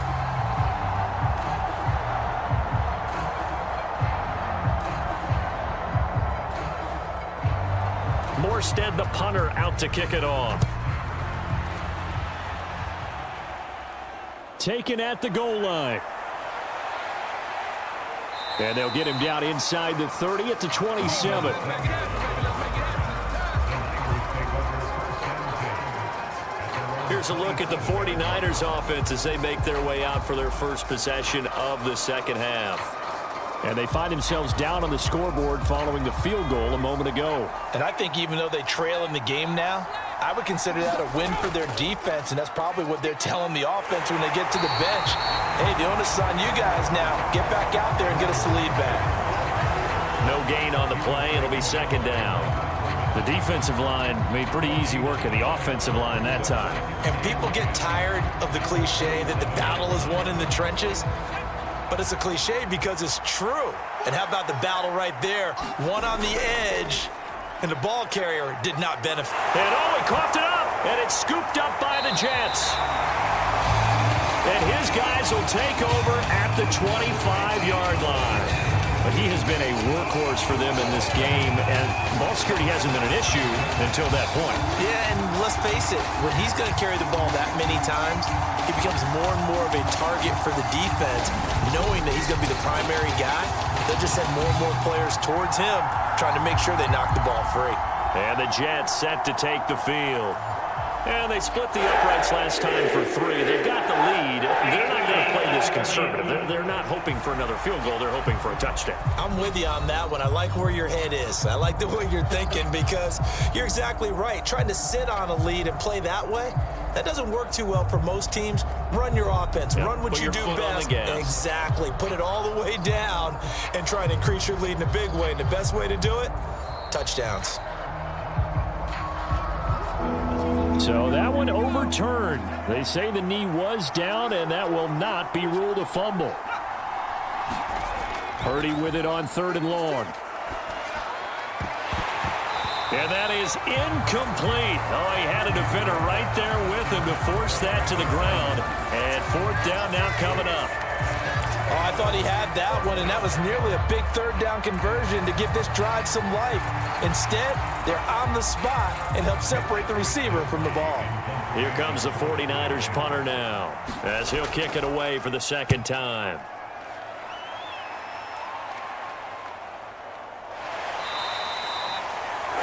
Morstead, the punter, out to kick it off. Taken at the goal line. And they'll get him down inside the 30 at the 27. Here's a look at the 49ers offense as they make their way out for their first possession of the second half. And they find themselves down on the scoreboard following the field goal a moment ago. And I think even though they trail in the game now, I would consider that a win for their defense, and that's probably what they're telling the offense when they get to the bench. Hey, the onus is on you guys now. Get back out there and get us the lead back. No gain on the play. It'll be second down. The defensive line made pretty easy work of the offensive line that time. And people get tired of the cliche that the battle is won in the trenches. But it's a cliche because it's true. And how about the battle right there? One on the edge, and the ball carrier did not benefit. And oh, he coughed it up, and it's scooped up by the Jets. And his guys will take over at the 25-yard line. But he has been a workhorse for them in this game, and ball security hasn't been an issue until that point. Yeah, and let's face it, when he's going to carry the ball that many times, he becomes more and more of a target for the defense, knowing that he's going to be the primary guy. They'll just send more and more players towards him, trying to make sure they knock the ball free. And the Jets set to take the field. And they split the uprights last time for 3. They've got the lead. They're not going to play this conservative. They're not hoping for another field goal. They're hoping for a touchdown. I'm with you on that one. I like where your head is. I like the way you're thinking because you're exactly right. Trying to sit on a lead and play that way, that doesn't work too well for most teams. Run your offense. Yep. Run what Put you your do foot on best. the gas. Exactly. Put it all the way down and try and increase your lead in a big way. And the best way to do it, touchdowns. So that one overturned. They say the knee was down, and that will not be ruled a fumble. Purdy with it on 3rd and long. And that is incomplete. Oh, he had a defender right there with him to force that to the ground. And 4th down now coming up. Oh, I thought he had that one, and that was nearly a big 3rd down conversion to give this drive some life. Instead, they're on the spot and help separate the receiver from the ball. Here comes the 49ers punter now as he'll kick it away for the second time.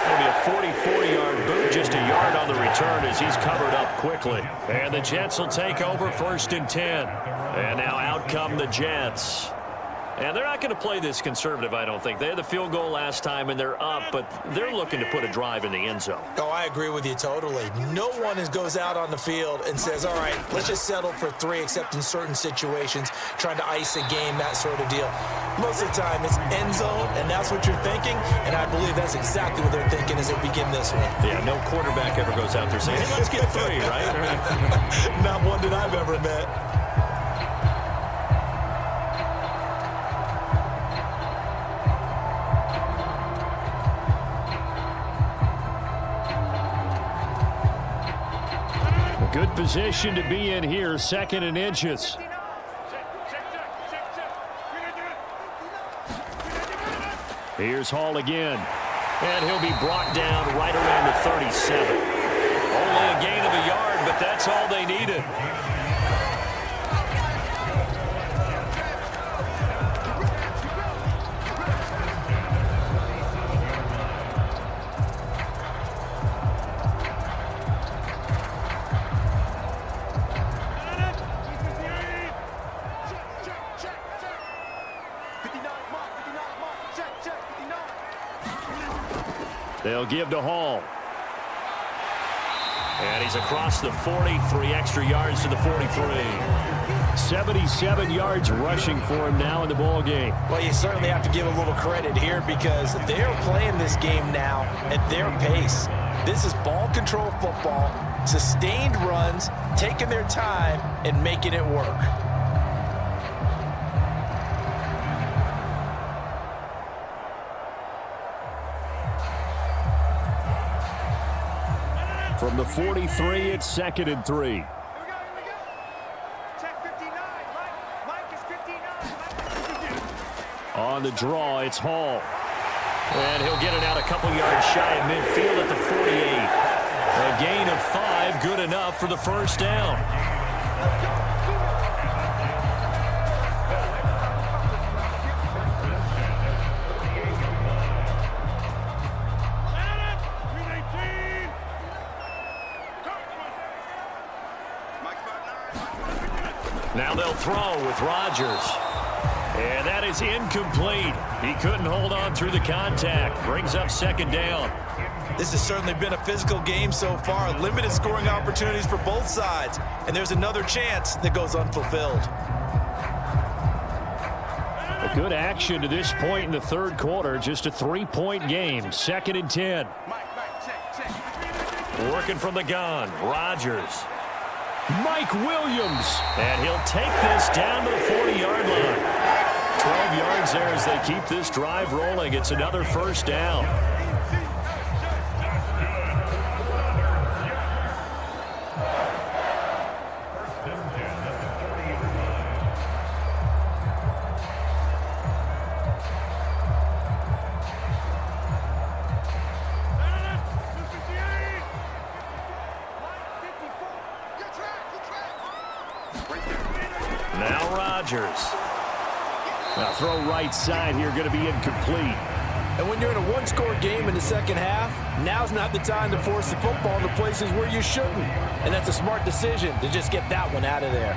It'll be a 44-yard boot, just a yard on the return as he's covered up quickly. And the Jets will take over 1st and 10. And now out come the Jets. And they're not going to play this conservative, I don't think. They had the field goal last time, and they're up, but they're looking to put a drive in the end zone. Oh, I agree with you totally. No one goes out on the field and says, all right, let's just settle for 3, except in certain situations, trying to ice a game, that sort of deal. Most of the time, it's end zone, and that's what you're thinking, and I believe that's exactly what they're thinking as they begin this one. Yeah, no quarterback ever goes out there saying, hey, let's get 3, right? Not one that I've ever met. Good position to be in here, 2nd and inches. Here's Hall again. And he'll be brought down right around the 37. Only a gain of a yard, but that's all they needed. They'll give to Hall. And he's across the 40, 3 extra yards to the 43. 77 yards rushing for him now in the ball game. Well, you certainly have to give a little credit here because they're playing this game now at their pace. This is ball control football, sustained runs, taking their time and making it work. From the 43, it's 2nd and 3. On the draw, it's Hall. And he'll get it out a couple yards shy of midfield at the 48. A gain of 5, good enough for the first down. Now they'll throw with Rodgers. And that is incomplete. He couldn't hold on through the contact. Brings up 2nd down. This has certainly been a physical game so far. Limited scoring opportunities for both sides. And there's another chance that goes unfulfilled. A good action to this point in the 3rd quarter. Just a 3-point game. 2nd and 10. Working from the gun. Rodgers. Mike Williams. And he'll take this down to the 40-yard line. 12 yards there as they keep this drive rolling. It's another first down. Now Rodgers. Now throw right side here, going to be incomplete. And when you're in a one-score game in the second half, now's not the time to force the football into places where you shouldn't. And that's a smart decision to just get that one out of there.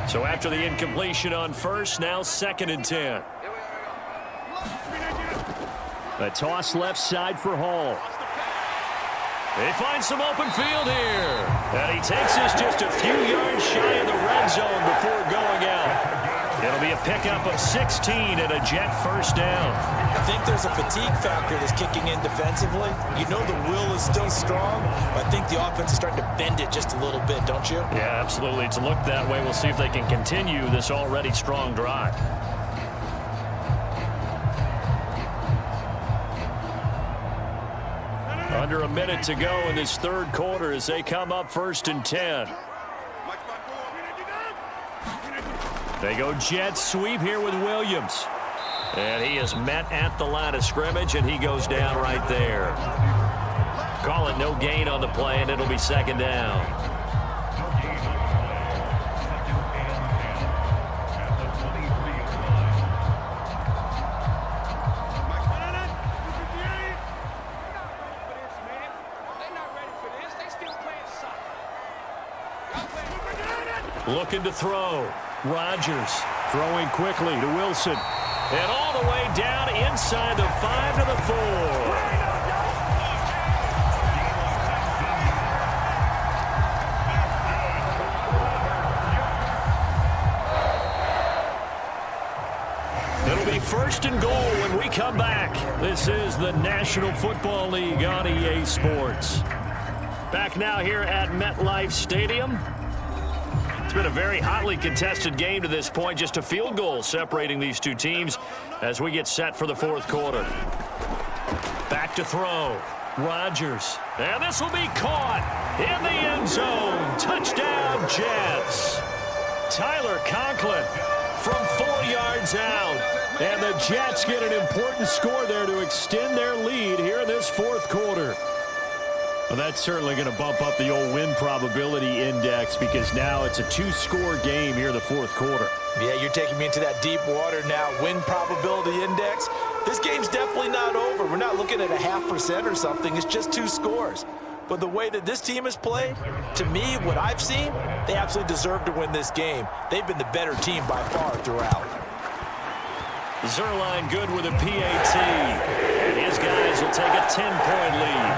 So after the incompletion on first, now 2nd and 10. A toss left side for Hall. They find some open field here. And he takes this just a few yards shy of the red zone before going out. It'll be a pickup of 16 and a Jet first down. I think there's a fatigue factor that's kicking in defensively. You know the will is still strong, but I think the offense is starting to bend it just a little bit, don't you? Yeah, absolutely. It's looked that way. We'll see if they can continue this already strong drive. Under a minute to go in this 3rd quarter as they come up 1st and 10. They go jet sweep here with Williams. And he is met at the line of scrimmage, and he goes down right there. Call it no gain on the play, and it'll be 2nd down. Looking to throw. Rodgers throwing quickly to Wilson. And all the way down inside the 5 to the 4. It'll be 1st and goal when we come back. This is the National Football League on EA Sports. Back now here at MetLife Stadium. It's been a very hotly contested game to this point. Just a field goal separating these two teams as we get set for the 4th quarter. Back to throw. Rodgers. And this will be caught in the end zone. Touchdown, Jets. Tyler Conklin from 4 yards out. And the Jets get an important score there to extend their lead here in this 4th quarter. Well, that's certainly going to bump up the old win probability index because now it's a 2-score game here in the 4th quarter. Yeah, you're taking me into that deep water now. Win probability index. This game's definitely not over. We're not looking at a 0.5% or something. It's just 2 scores. But the way that this team has played, to me, what I've seen, they absolutely deserve to win this game. They've been the better team by far throughout. Zerline good with a PAT. And 10-point lead.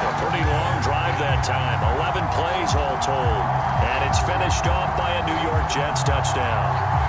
A pretty long drive that time. 11 plays all told. And it's finished off by a New York Jets touchdown.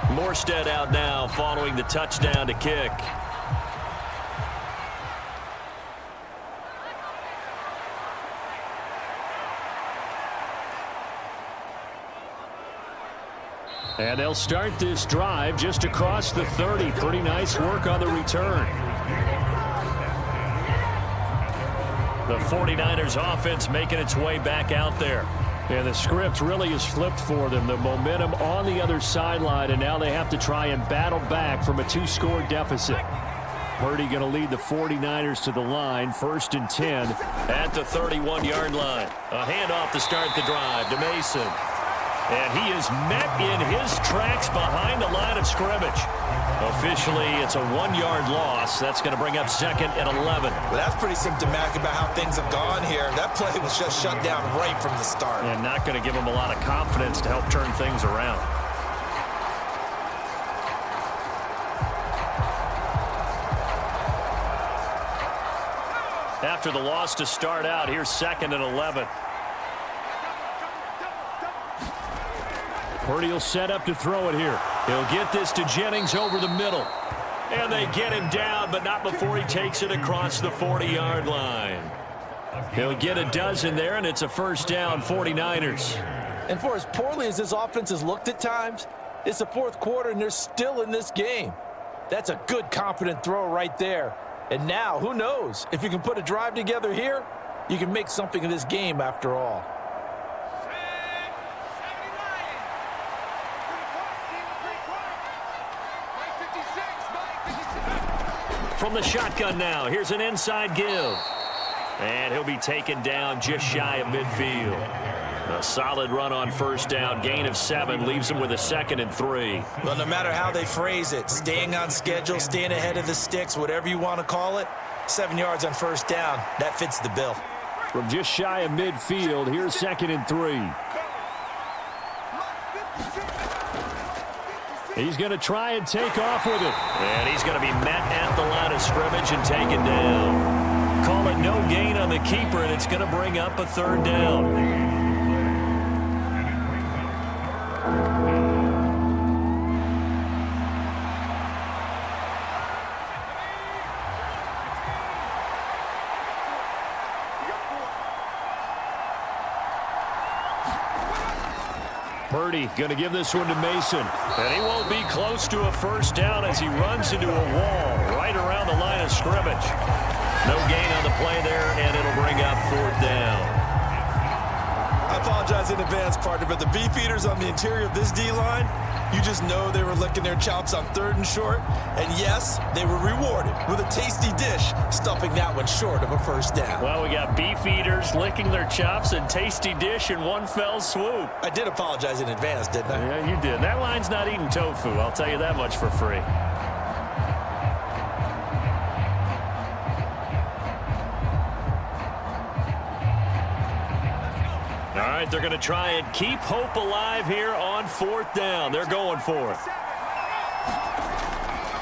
Morstead out now following the touchdown to kick. And they'll start this drive just across the 30. Pretty nice work on the return. The 49ers offense making its way back out there. And the script really is flipped for them. The momentum on the other sideline, and now they have to try and battle back from a 2-score deficit. Purdy going to lead the 49ers to the line, 1st and 10 at the 31-yard line. A handoff to start the drive to Mason. And he is met in his tracks behind the line of scrimmage. Officially, it's a 1-yard loss. That's going to bring up 2nd and 11. Well, that's pretty symptomatic about how things have gone here. That play was just shut down right from the start. And not going to give him a lot of confidence to help turn things around. After the loss to start out, here's 2nd and 11. Purdy will set up to throw it here. He'll get this to Jennings over the middle. And they get him down, but not before he takes it across the 40-yard line. He'll get a dozen there, and it's a 1st down, 49ers. And for as poorly as this offense has looked at times, it's the 4th quarter, and they're still in this game. That's a good, confident throw right there. And now, who knows? If you can put a drive together here, you can make something of this game after all. From the shotgun now, here's an inside give. And he'll be taken down just shy of midfield. A solid run on 1st down, gain of 7, leaves him with a 2nd and 3. Well, no matter how they phrase it, staying on schedule, staying ahead of the sticks, whatever you want to call it, 7 yards on 1st down, that fits the bill. From just shy of midfield, here's 2nd and 3. He's going to try and take off with it. And he's going to be met at the line of scrimmage and taken down. Call it no gain on the keeper, and it's going to bring up a 3rd down. Purdy going to give this one to Mason. And he won't be close to a 1st down as he runs into a wall right around the line of scrimmage. No gain on the play there, and it'll bring up 4th down. I apologize in advance, partner, but the beefeaters on the interior of this D-line, you just know they were licking their chops on 3rd and short. And yes, they were rewarded with a tasty dish, stuffing that one short of a 1st down. Well, we got beefeaters licking their chops and tasty dish in one fell swoop. I did apologize in advance, didn't I? Yeah, you did. That line's not eating tofu, I'll tell you that much for free. All right, they're going to try and keep hope alive here on 4th down. They're going for it.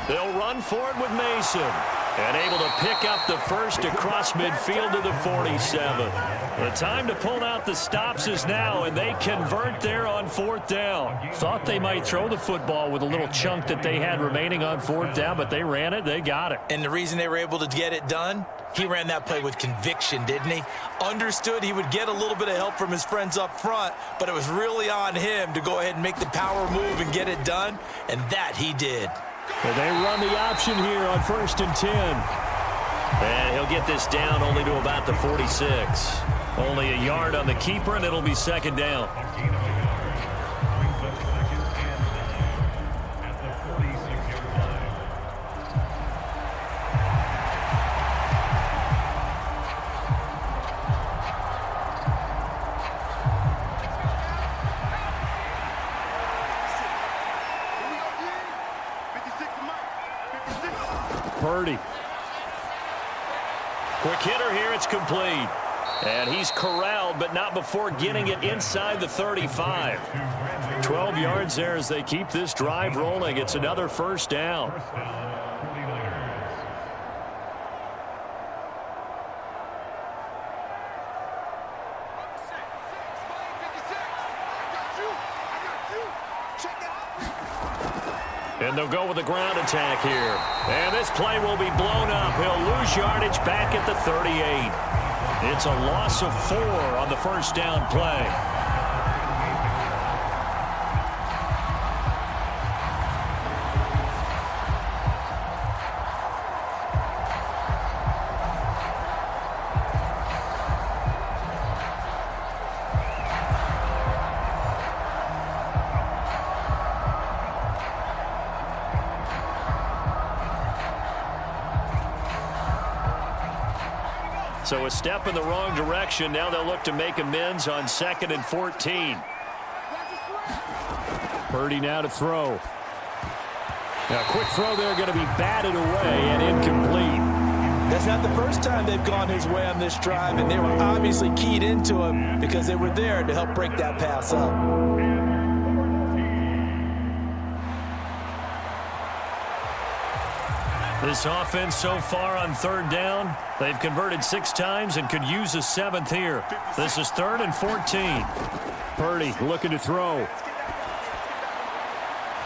They'll run for it with Mason. And able to pick up the 1st across midfield to the 47. The time to pull out the stops is now, and they convert there on 4th down. Thought they might throw the football with a little chunk that they had remaining on 4th down, but they ran it, they got it. And the reason they were able to get it done, he ran that play with conviction, didn't he? Understood he would get a little bit of help from his friends up front, but it was really on him to go ahead and make the power move and get it done, and that he did. Well, they run the option here on 1st and 10. And he'll get this down only to about the 46. Only a yard on the keeper, and it'll be 2nd down. Purdy. Quick hitter here. It's complete. And he's corralled, but not before getting it inside the 35. 12 yards there as they keep this drive rolling. It's another first down. And they'll go with the ground attack here. And this play will be blown up. He'll lose yardage back at the 38. It's a loss of 4 on the first down play. So a step in the wrong direction. Now they'll look to make amends on 2nd and 14. Purdy now to throw. Now a quick throw there, going to be batted away and incomplete. That's not the first time they've gone his way on this drive, and they were obviously keyed into him because they were there to help break that pass up. This offense so far on 3rd down, they've converted 6 times and could use a 7th here. This is 3rd and 14. Purdy looking to throw.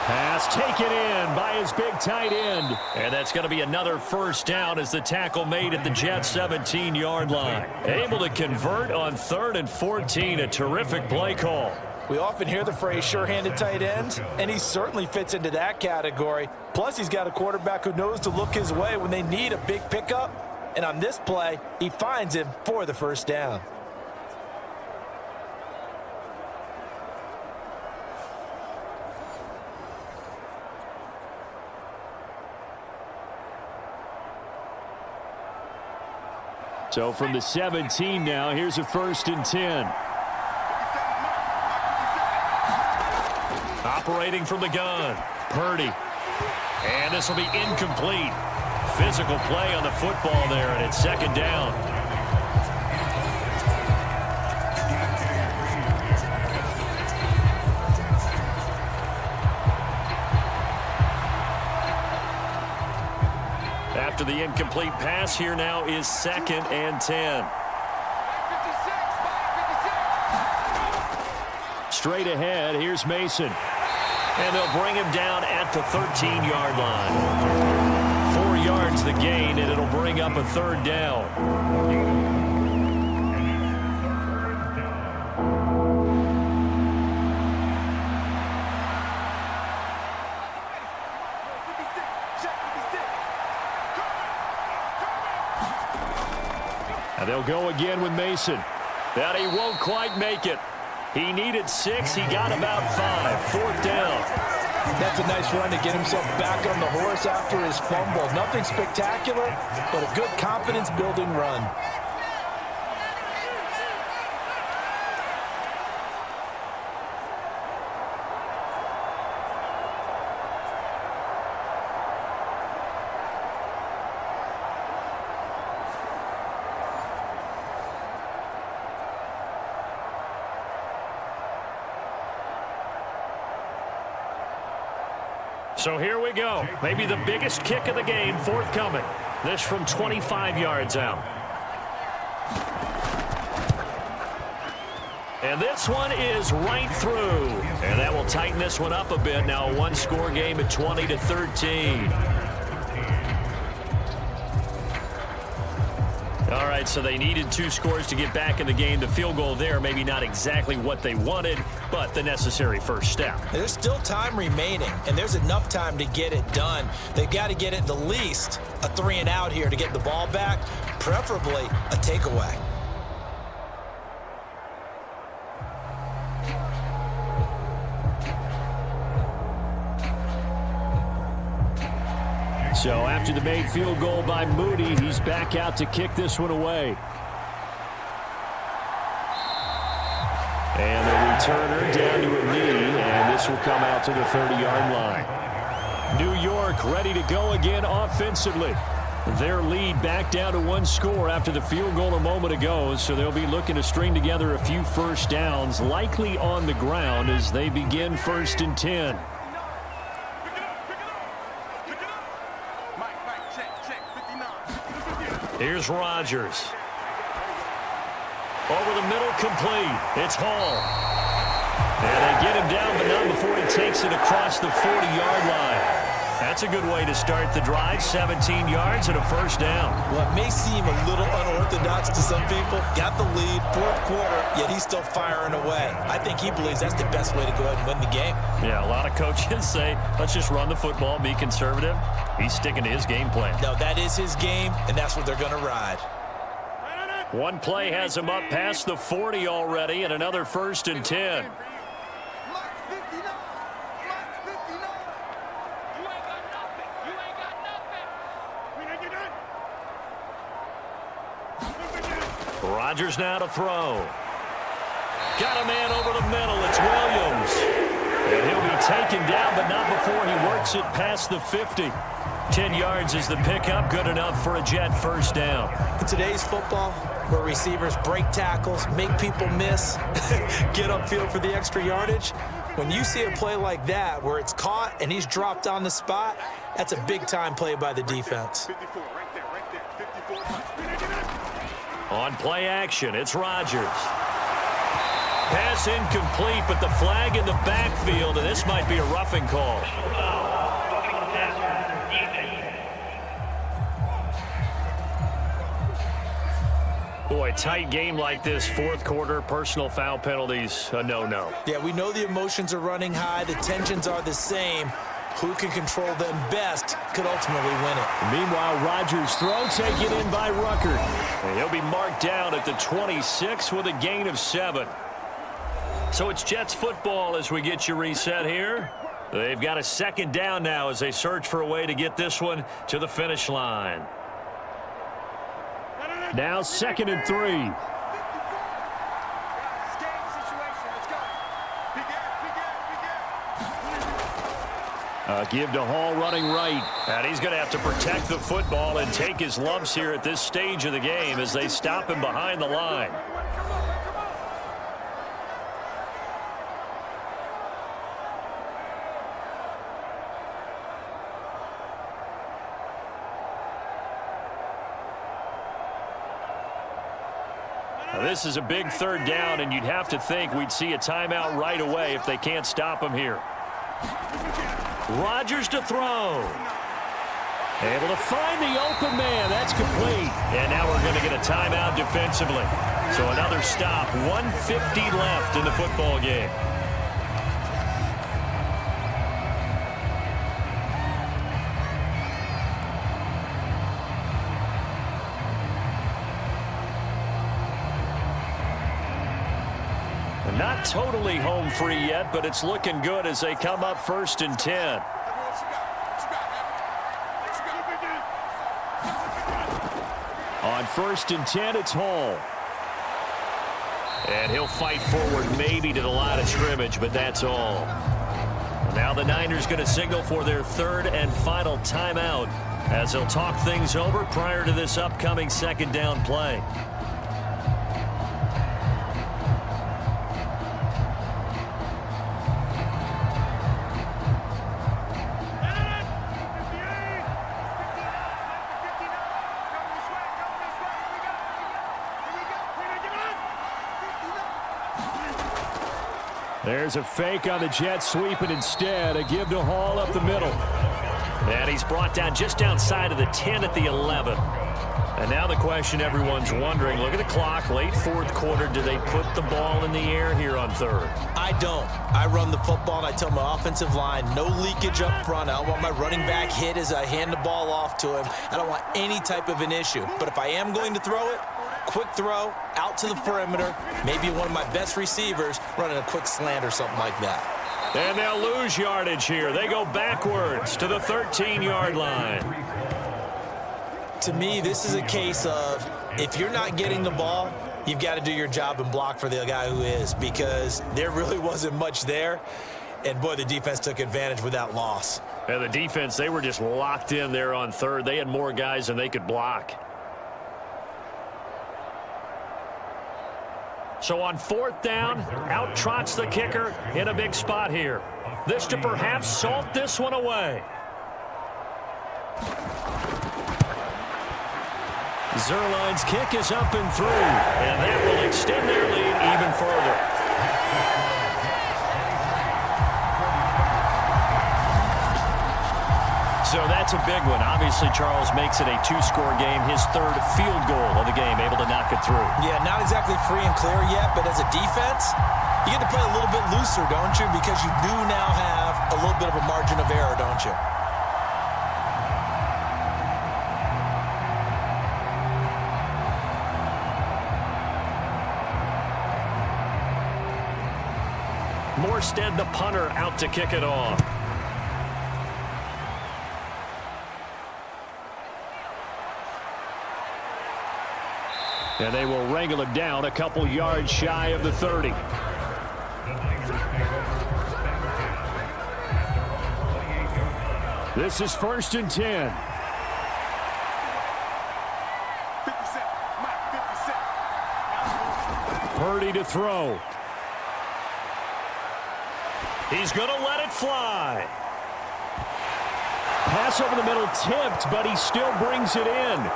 Pass taken in by his big tight end. And that's going to be another first down as the tackle made at the Jets' 17-yard line. Able to convert on 3rd and 14. A terrific play call. We often hear the phrase sure-handed tight ends, and he certainly fits into that category. Plus, he's got a quarterback who knows to look his way when they need a big pickup. And on this play, he finds him for the first down. So from the 17 now, here's a 1st and 10. Operating from the gun, Purdy. And this will be incomplete. Physical play on the football there, and it's 2nd down. After the incomplete pass, here now is 2nd and 10. Straight ahead, here's Mason. And they'll bring him down at the 13-yard line. 4 yards the gain, and it'll bring up a 3rd down. Now they'll go again with Mason. That he won't quite make it. He needed 6. He got about 5. 4th down. That's a nice run to get himself back on the horse after his fumble. Nothing spectacular, but a good confidence-building run. So here we go. Maybe the biggest kick of the game forthcoming. This from 25 yards out. And this one is right through. And that will tighten this one up a bit. Now a 1-score game at 20-13. All right, so they needed 2 scores to get back in the game. The field goal there, maybe not exactly what they wanted, but the necessary first step. There's still time remaining, and there's enough time to get it done. They've got to get at the least a 3-and-out here to get the ball back, preferably a takeaway. So after the made field goal by Moody, he's back out to kick this one away. And the returner down to a knee, and this will come out to the 30-yard line. New York York ready to go again offensively. Their lead back down to 1 score after the field goal a moment ago, so they'll be looking to string together a few first downs, likely on the ground as they begin 1st and 10. Here's Rodgers. Over the middle, complete. It's Hall. And they get him down, but not before he takes it across the 40-yard line. That's a good way to start the drive. 17 yards and a first down. Well, it may seem a little unorthodox to some people. Got the lead, 4th quarter, yet he's still firing away. I think he believes that's the best way to go ahead and win the game. Yeah, a lot of coaches say, let's just run the football, be conservative. He's sticking to his game plan. No, that is his game, and that's what they're going to ride. One play has him up past the 40 already, and another 1st and 10. Rodgers now to throw. Got a man over the middle. It's Williams. And he'll be taken down, but not before he works it past the 50. 10 yards is the pickup. Good enough for a Jet first down. In today's football, where receivers break tackles, make people miss, get upfield for the extra yardage, when you see a play like that where it's caught and he's dropped on the spot, that's a big-time play by the defense. 54, right there, 54. On play action, it's Rodgers. Pass incomplete, but the flag in the backfield, and this might be a roughing call. Boy, tight game like this, 4th quarter, personal foul penalties, a no-no. Yeah, we know the emotions are running high. The tensions are the same. Who can control them best could ultimately win it. Meanwhile, Rodgers' throw taken in by Rucker. And he'll be marked down at the 26 with a gain of 7. So it's Jets football as we get you reset here. They've got a 2nd down now as they search for a way to get this one to the finish line. Now 2nd and 3. Give to Hall running right. And he's going to have to protect the football and take his lumps here at this stage of the game as they stop him behind the line. Now, this is a big 3rd down, and you'd have to think we'd see a timeout right away if they can't stop him here. Rodgers to throw. Able to find the open man. That's complete. And now we're going to get a timeout defensively. So another stop. 1:50 left in the football game. Not totally home free yet, but it's looking good as they come up 1st and 10. On 1st and 10, it's Hall. And he'll fight forward maybe to the line of scrimmage, but that's all. Now the Niners going to signal for their 3rd and final timeout as they'll talk things over prior to this upcoming 2nd down play. There's a fake on the Jets sweep, and instead a give to Hall up the middle. And he's brought down just outside of the 10 at the 11. And now the question everyone's wondering, look at the clock, late 4th quarter, do they put the ball in the air here on 3rd? I don't. I run the football, and I tell my offensive line, no leakage up front. I don't want my running back hit as I hand the ball off to him. I don't want any type of an issue. But if I am going to throw it, quick throw, out to the perimeter, maybe one of my best receivers running a quick slant or something like that. And they'll lose yardage here. They go backwards to the 13-yard line. To me, this is a case of if you're not getting the ball, you've got to do your job and block for the guy who is, because there really wasn't much there. And, boy, the defense took advantage with that loss. And the defense, they were just locked in there on third. They had more guys than they could block. So on fourth down, out trots the kicker in a big spot here. This to perhaps salt this one away. Zerline's kick is up and through, and that will extend their lead even further. So that's a big one. Obviously, Charles makes it a two-score game. His third field goal of the game, able to knock it through. Yeah, not exactly free and clear yet, but as a defense, you get to play a little bit looser, don't you? Because you do now have a little bit of a margin of error, don't you? Morstead, the punter, out to kick it off. And they will wrangle him down a couple yards shy of the 30. This is 1st and 10. 50 Cent. Mike, 50 Cent. Purdy to throw. He's going to let it fly. Pass over the middle tipped, but he still brings it in.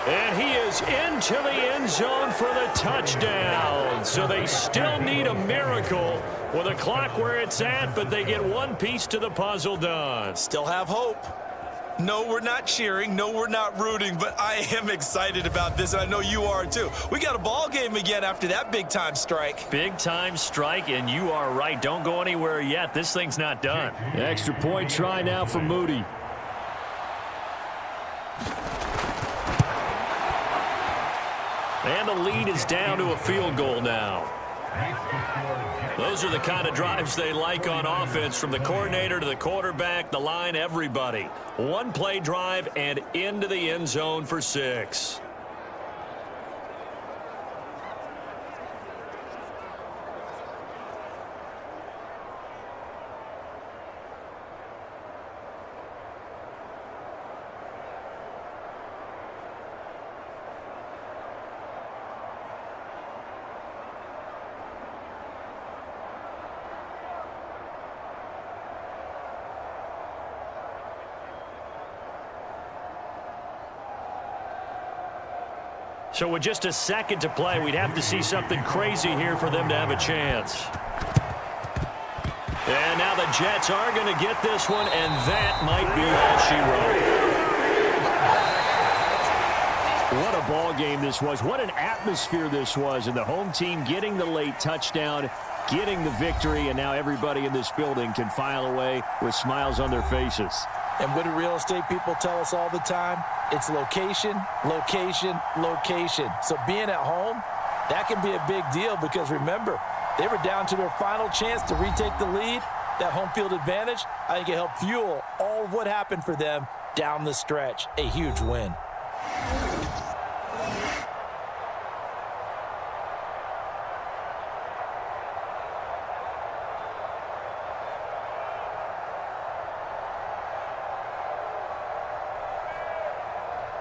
And he is into the end zone for the touchdown. So they still need a miracle with the clock where it's at, but they get one piece to the puzzle done. Still have hope. No, we're not cheering. No, we're not rooting, but I am excited about this, and I know you are too. We got a ball game again after that big-time strike. Big-time strike, and you are right. Don't go anywhere yet. This thing's not done. Extra point try now for Moody. And the lead is down to a field goal now. Those are the kind of drives they like on offense, from the coordinator to the quarterback, the line, everybody. One play drive and into the end zone for 6. So with just a second to play, we'd have to see something crazy here for them to have a chance. And now the Jets are going to get this one, and that might be all she wrote. What a ball game this was. What an atmosphere this was. And the home team getting the late touchdown, getting the victory, and now everybody in this building can file away with smiles on their faces. And what do real estate people tell us all the time? It's location, location, location. So being at home, that can be a big deal because, remember, they were down to their final chance to retake the lead. That home field advantage, I think it helped fuel all of what happened for them down the stretch. A huge win.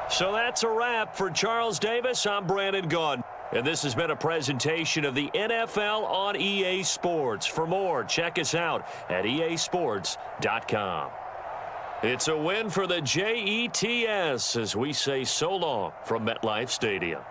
So that's a wrap for Charles Davis. I'm Brandon Gaudin. And this has been a presentation of the NFL on EA Sports. For more, check us out at easports.com. It's a win for the Jets as we say so long from MetLife Stadium.